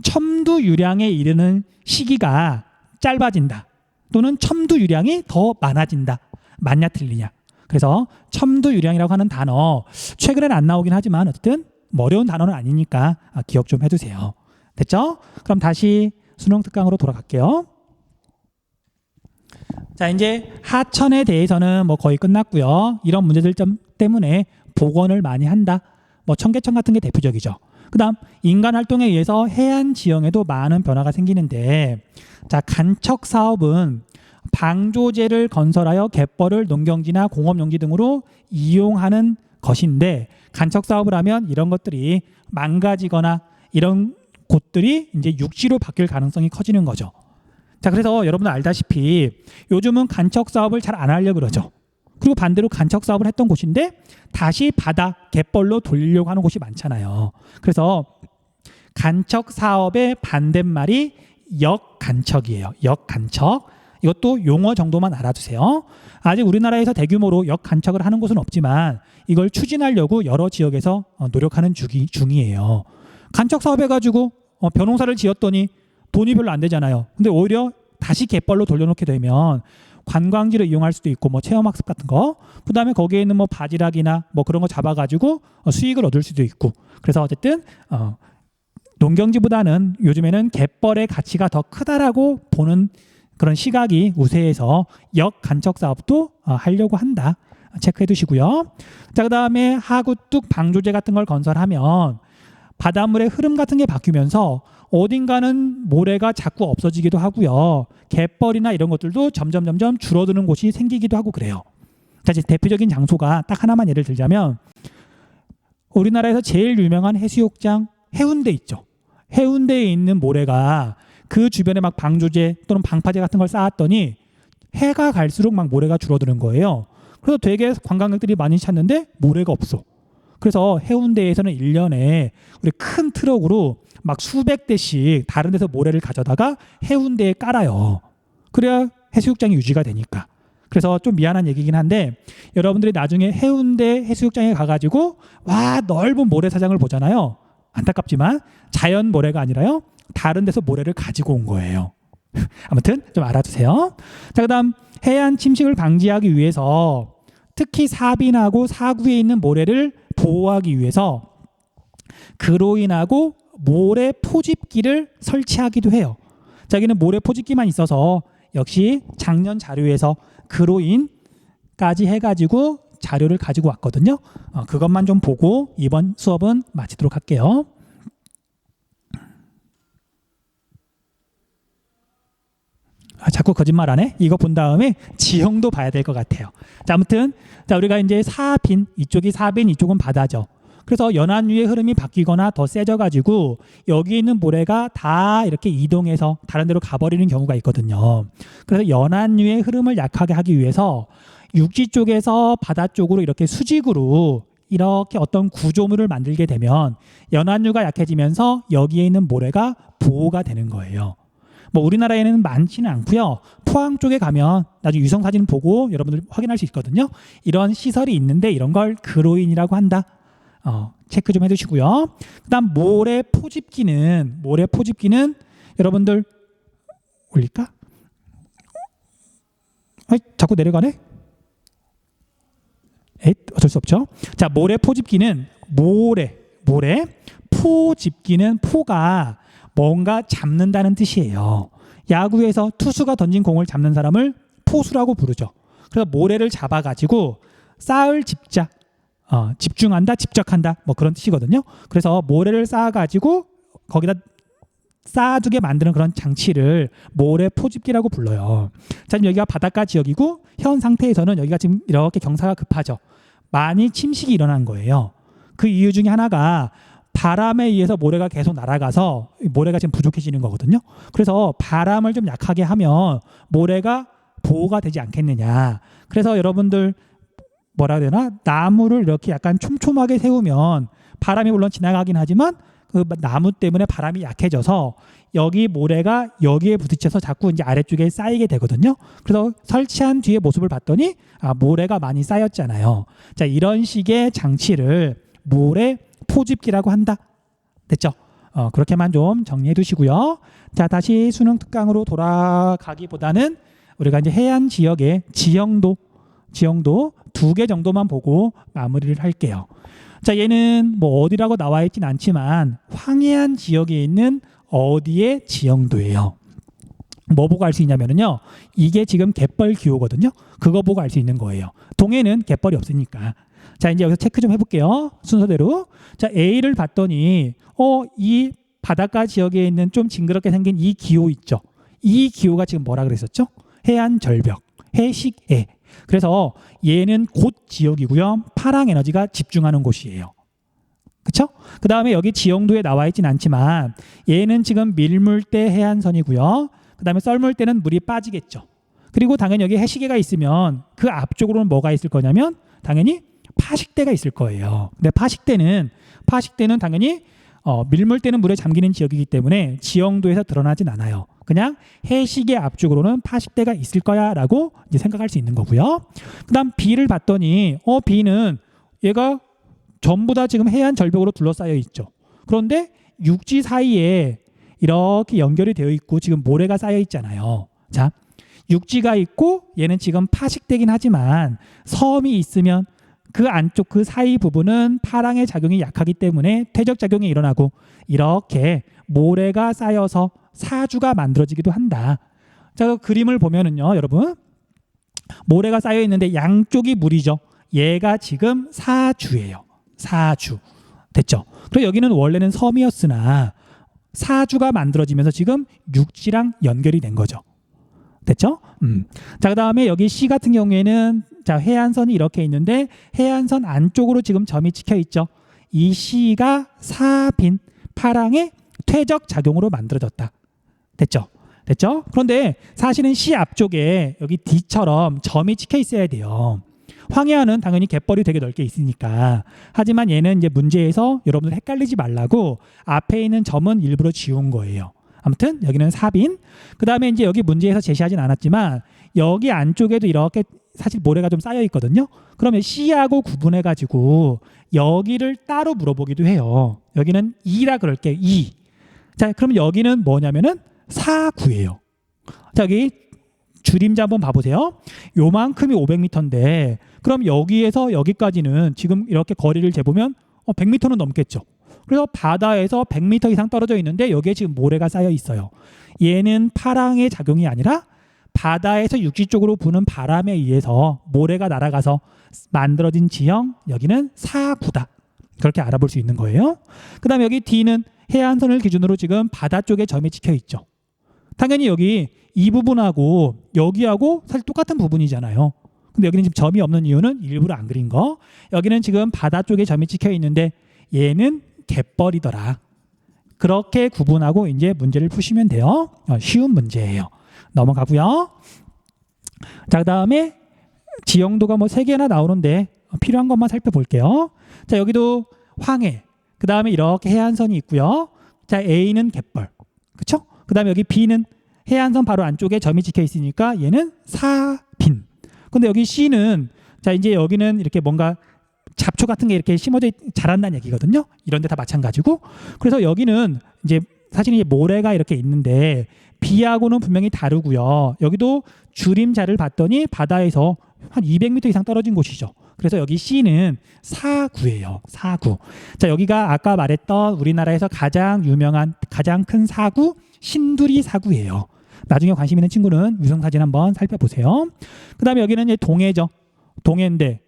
첨두유량에 이르는 시기가 짧아진다. 또는 첨두유량이 더 많아진다. 맞냐 틀리냐. 그래서 첨두유량이라고 하는 단어 최근에는 안 나오긴 하지만 어쨌든 어려운 단어는 아니니까 기억 좀 해두세요. 됐죠? 그럼 다시 수능 특강으로 돌아갈게요. 자, 이제 하천에 대해서는 뭐 거의 끝났고요. 이런 문제들 때문에 복원을 많이 한다. 뭐 청계천 같은 게 대표적이죠. 그 다음 인간 활동에 의해서 해안 지형에도 많은 변화가 생기는데, 자, 간척 사업은 방조제를 건설하여 갯벌을 농경지나 공업용지 등으로 이용하는 것인데, 간척 사업을 하면 이런 것들이 망가지거나 이런 곳들이 이제 육지로 바뀔 가능성이 커지는 거죠. 자, 그래서 여러분들 알다시피 요즘은 간척 사업을 잘 안 하려고 그러죠. 그리고 반대로 간척 사업을 했던 곳인데 다시 바다, 갯벌로 돌리려고 하는 곳이 많잖아요. 그래서 간척 사업의 반대말이 역간척이에요. 역간척. 이것도 용어 정도만 알아두세요. 아직 우리나라에서 대규모로 역간척을 하는 곳은 없지만 이걸 추진하려고 여러 지역에서 노력하는 중이에요. 간척 사업 해가지고 벼농사를 지었더니 돈이 별로 안 되잖아요. 근데 오히려 다시 갯벌로 돌려놓게 되면 관광지를 이용할 수도 있고 뭐 체험학습 같은 거, 그 다음에 거기에 있는 뭐 바지락이나 뭐 그런 거 잡아가지고 수익을 얻을 수도 있고. 그래서 어쨌든 농경지보다는 요즘에는 갯벌의 가치가 더 크다라고 보는 그런 시각이 우세해서 역간척 사업도 하려고 한다. 체크해 두시고요. 자, 그 다음에 하구뚝 방조제 같은 걸 건설하면 바닷물의 흐름 같은 게 바뀌면서 어딘가는 모래가 자꾸 없어지기도 하고요. 갯벌이나 이런 것들도 점점 줄어드는 곳이 생기기도 하고 그래요. 자, 이제 대표적인 장소가 딱 하나만 예를 들자면 우리나라에서 제일 유명한 해수욕장 해운대 있죠. 해운대에 있는 모래가 그 주변에 막 방조제 또는 방파제 같은 걸 쌓았더니 해가 갈수록 막 모래가 줄어드는 거예요. 그래서 되게 관광객들이 많이 찾는데 모래가 없어. 그래서 해운대에서는 1년에 우리 큰 트럭으로 막 수백 대씩 다른 데서 모래를 가져다가 해운대에 깔아요. 그래야 해수욕장이 유지가 되니까. 그래서 좀 미안한 얘기긴 한데 여러분들이 나중에 해운대 해수욕장에 가가지고 와 넓은 모래사장을 보잖아요. 안타깝지만 자연 모래가 아니라요. 다른 데서 모래를 가지고 온 거예요. 아무튼 좀 알아두세요. 자, 그다음 해안 침식을 방지하기 위해서 특히 사빈하고 사구에 있는 모래를 보호하기 위해서 그로 인하고 모래 포집기를 설치하기도 해요. 자, 여기는 모래 포집기만 있어서 역시 작년 자료에서 그로인까지 해가지고 자료를 가지고 왔거든요. 그것만 좀 보고 이번 수업은 마치도록 할게요. 자꾸 거짓말 안 해? 이거 본 다음에 지형도 봐야 될 것 같아요. 자, 아무튼 우리가 이제 사빈, 이쪽이 사빈, 이쪽은 바다죠. 그래서 연안유의 흐름이 바뀌거나 더 세져가지고 여기 있는 모래가 다 이렇게 이동해서 다른 데로 가버리는 경우가 있거든요. 그래서 연안유의 흐름을 약하게 하기 위해서 육지 쪽에서 바다 쪽으로 이렇게 수직으로 이렇게 어떤 구조물을 만들게 되면 연안류가 약해지면서 여기에 있는 모래가 보호가 되는 거예요. 뭐 우리나라에는 많지는 않고요. 포항 쪽에 가면 나중에 유성 사진 보고 여러분들 확인할 수 있거든요. 이런 시설이 있는데 이런 걸 그로인이라고 한다. 체크 좀 해두시고요. 그다음 모래 포집기는 여러분들 올릴까? 자꾸 내려가네. 어쩔 수 없죠. 자, 모래 포집기는 모래 포집기는 포가 뭔가 잡는다는 뜻이에요. 야구에서 투수가 던진 공을 잡는 사람을 포수라고 부르죠. 그래서 모래를 잡아가지고 쌓을 집자, 집중한다, 집적한다, 뭐 그런 뜻이거든요. 그래서 모래를 쌓아가지고 거기다 쌓아두게 만드는 그런 장치를 모래 포집기라고 불러요. 자, 지금 여기가 바닷가 지역이고 현 상태에서는 여기가 지금 이렇게 경사가 급하죠. 많이 침식이 일어난 거예요. 그 이유 중에 하나가 바람에 의해서 모래가 계속 날아가서 모래가 지금 부족해지는 거거든요. 그래서 바람을 좀 약하게 하면 모래가 보호가 되지 않겠느냐. 그래서 여러분들 뭐라 해야 되나? 나무를 이렇게 약간 촘촘하게 세우면 바람이 물론 지나가긴 하지만 그 나무 때문에 바람이 약해져서 여기 모래가 여기에 부딪혀서 자꾸 이제 아래쪽에 쌓이게 되거든요. 그래서 설치한 뒤에 모습을 봤더니 모래가 많이 쌓였잖아요. 자, 이런 식의 장치를 모래 포집기라고 한다. 됐죠? 그렇게만 좀 정리해 두시고요. 자, 다시 수능 특강으로 돌아가기보다는 우리가 이제 해안 지역의 지형도 2개 정도만 보고 마무리를 할게요. 자, 얘는 뭐 어디라고 나와 있진 않지만 황해안 지역에 있는 어디의 지형도예요. 뭐 보고 알 수 있냐면요. 이게 지금 갯벌 기호거든요. 그거 보고 알 수 있는 거예요. 동해는 갯벌이 없으니까. 자, 이제 여기서 체크 좀 해볼게요. 순서대로. 자, A를 봤더니 이 바닷가 지역에 있는 좀 징그럽게 생긴 이 기호 있죠. 이 기호가 지금 뭐라 그랬었죠? 해안 절벽, 해식해. 그래서 얘는 곳 지역이고요. 파랑 에너지가 집중하는 곳이에요. 그렇죠? 그 다음에 여기 지형도에 나와 있진 않지만 얘는 지금 밀물대 해안선이고요. 그 다음에 썰물대는 물이 빠지겠죠. 그리고 당연히 여기 해시계가 있으면 그 앞쪽으로는 뭐가 있을 거냐면 당연히 파식대가 있을 거예요. 근데 파식대는 당연히 밀물대는 물에 잠기는 지역이기 때문에 지형도에서 드러나진 않아요. 그냥 해시계 앞쪽으로는 파식대가 있을 거야 라고 이제 생각할 수 있는 거고요. 그 다음 B를 봤더니 B는 얘가 전부 다 지금 해안 절벽으로 둘러싸여 있죠. 그런데 육지 사이에 이렇게 연결이 되어 있고 지금 모래가 쌓여 있잖아요. 자, 육지가 있고 얘는 지금 파식대긴 하지만 섬이 있으면 그 안쪽 그 사이 부분은 파랑의 작용이 약하기 때문에 퇴적 작용이 일어나고 이렇게 모래가 쌓여서 사주가 만들어지기도 한다. 자, 그 그림을 보면은요, 여러분 모래가 쌓여 있는데 양쪽이 물이죠. 얘가 지금 사주예요. 사주. 됐죠? 그리고 여기는 원래는 섬이었으나 사주가 만들어지면서 지금 육지랑 연결이 된 거죠. 됐죠? 자, 그다음에 여기 C 같은 경우에는 자, 해안선이 이렇게 있는데 해안선 안쪽으로 지금 점이 찍혀 있죠. 이 C가 사빈 파랑의 퇴적 작용으로 만들어졌다. 됐죠? 그런데 사실은 C 앞쪽에 여기 D처럼 점이 찍혀 있어야 돼요. 황해안은 당연히 갯벌이 되게 넓게 있으니까. 하지만 얘는 이제 문제에서 여러분들 헷갈리지 말라고 앞에 있는 점은 일부러 지운 거예요. 아무튼 여기는 사빈. 그 다음에 이제 여기 문제에서 제시하진 않았지만 여기 안쪽에도 이렇게 사실 모래가 좀 쌓여 있거든요. 그러면 C하고 구분해가지고 여기를 따로 물어보기도 해요. 여기는 E라 그럴게요. E. 자, 그럼 여기는 뭐냐면은 사구예요. 자, 여기 줄임자 한번 봐보세요. 요만큼이 500m인데 그럼 여기에서 여기까지는 지금 이렇게 거리를 재보면 100m는 넘겠죠. 그래서 바다에서 100m 이상 떨어져 있는데 여기에 지금 모래가 쌓여 있어요. 얘는 파랑의 작용이 아니라 바다에서 육지 쪽으로 부는 바람에 의해서 모래가 날아가서 만들어진 지형, 여기는 사구다. 그렇게 알아볼 수 있는 거예요. 그 다음에 여기 D는 해안선을 기준으로 지금 바다 쪽에 점이 찍혀 있죠. 당연히 여기 이 부분하고 여기하고 사실 똑같은 부분이잖아요. 근데 여기는 지금 점이 없는 이유는 일부러 안 그린 거. 여기는 지금 바다 쪽에 점이 찍혀 있는데 얘는 갯벌이더라. 그렇게 구분하고 이제 문제를 푸시면 돼요. 쉬운 문제예요. 넘어가고요. 자, 그다음에 지형도가 뭐 3개나 나오는데 필요한 것만 살펴볼게요. 자, 여기도 황해. 그 다음에 이렇게 해안선이 있고요. 자, A는 갯벌. 그쵸? 그 다음에 여기 B는 해안선 바로 안쪽에 점이 찍혀 있으니까 얘는 사빈. 근데 여기 C는 자, 이제 여기는 이렇게 뭔가 잡초 같은 게 이렇게 심어져 자란다는 얘기거든요. 이런 데 다 마찬가지고. 그래서 여기는 이제 사실 이제 모래가 이렇게 있는데 B하고는 분명히 다르고요. 여기도 주림자를 봤더니 바다에서 한 200m 이상 떨어진 곳이죠. 그래서 여기 C는 사구예요. 사구. 자, 여기가 아까 말했던 우리나라에서 가장 유명한 가장 큰 사구 신두리 사구예요. 나중에 관심 있는 친구는 위성사진 한번 살펴보세요. 그 다음에 여기는 이제 동해죠. 동해인데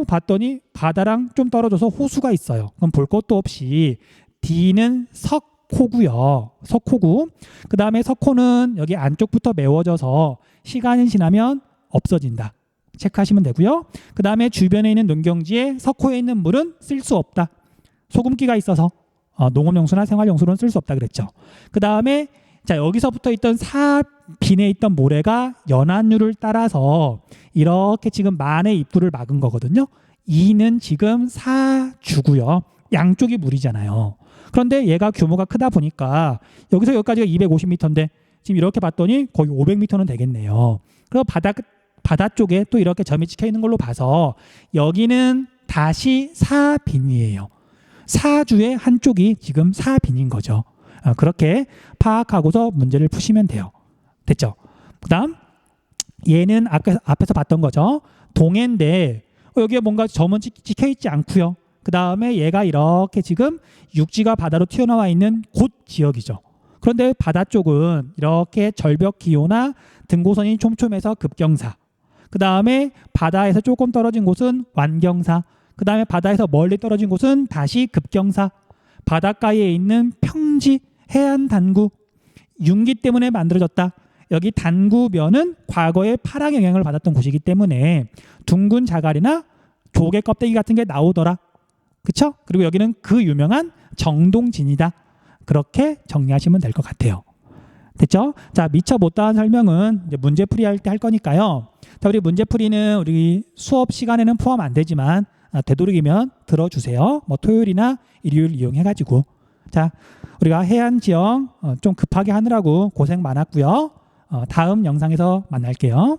봤더니 바다랑 좀 떨어져서 호수가 있어요. 그럼 볼 것도 없이 D는 석호고요. 석호고. 그 다음에 석호는 여기 안쪽부터 메워져서 시간이 지나면 없어진다. 체크하시면 되고요. 그 다음에 주변에 있는 농경지에 석호에 있는 물은 쓸 수 없다. 소금기가 있어서 농업용수나 생활용수로는 쓸 수 없다 그랬죠. 그 다음에 자, 여기서부터 있던 사빈에 있던 모래가 연안류를 따라서 이렇게 지금 만의 입구를 막은 거거든요. 이는 지금 사주고요. 양쪽이 물이잖아요. 그런데 얘가 규모가 크다 보니까 여기서 여기까지가 250m인데 지금 이렇게 봤더니 거의 500m는 되겠네요. 그래서 바다 쪽에 또 이렇게 점이 찍혀 있는 걸로 봐서 여기는 다시 사빈이에요. 사주의 한쪽이 지금 사빈인 거죠. 그렇게 파악하고서 문제를 푸시면 돼요. 됐죠? 그 다음 얘는 앞에서 봤던 거죠. 동해인데 여기에 뭔가 점은 찍혀 있지 않고요. 그 다음에 얘가 이렇게 지금 육지가 바다로 튀어나와 있는 곳 지역이죠. 그런데 바다 쪽은 이렇게 절벽 기호나 등고선이 촘촘해서 급경사. 그 다음에 바다에서 조금 떨어진 곳은 완경사. 그 다음에 바다에서 멀리 떨어진 곳은 다시 급경사. 바닷가에 있는 평지, 해안 단구, 융기 때문에 만들어졌다. 여기 단구면은 과거에 파랑 영향을 받았던 곳이기 때문에 둥근 자갈이나 조개 껍데기 같은 게 나오더라. 그쵸? 그리고 여기는 그 유명한 정동진이다. 그렇게 정리하시면 될 것 같아요. 됐죠? 자, 미처 못다한 설명은 이제 문제풀이 할 때 할 거니까요. 자, 우리 문제풀이는 우리 수업 시간에는 포함 안 되지만 되도록이면 들어주세요. 뭐 토요일이나 일요일 이용해가지고. 자, 우리가 해안 지형 좀 급하게 하느라고 고생 많았고요. 다음 영상에서 만날게요.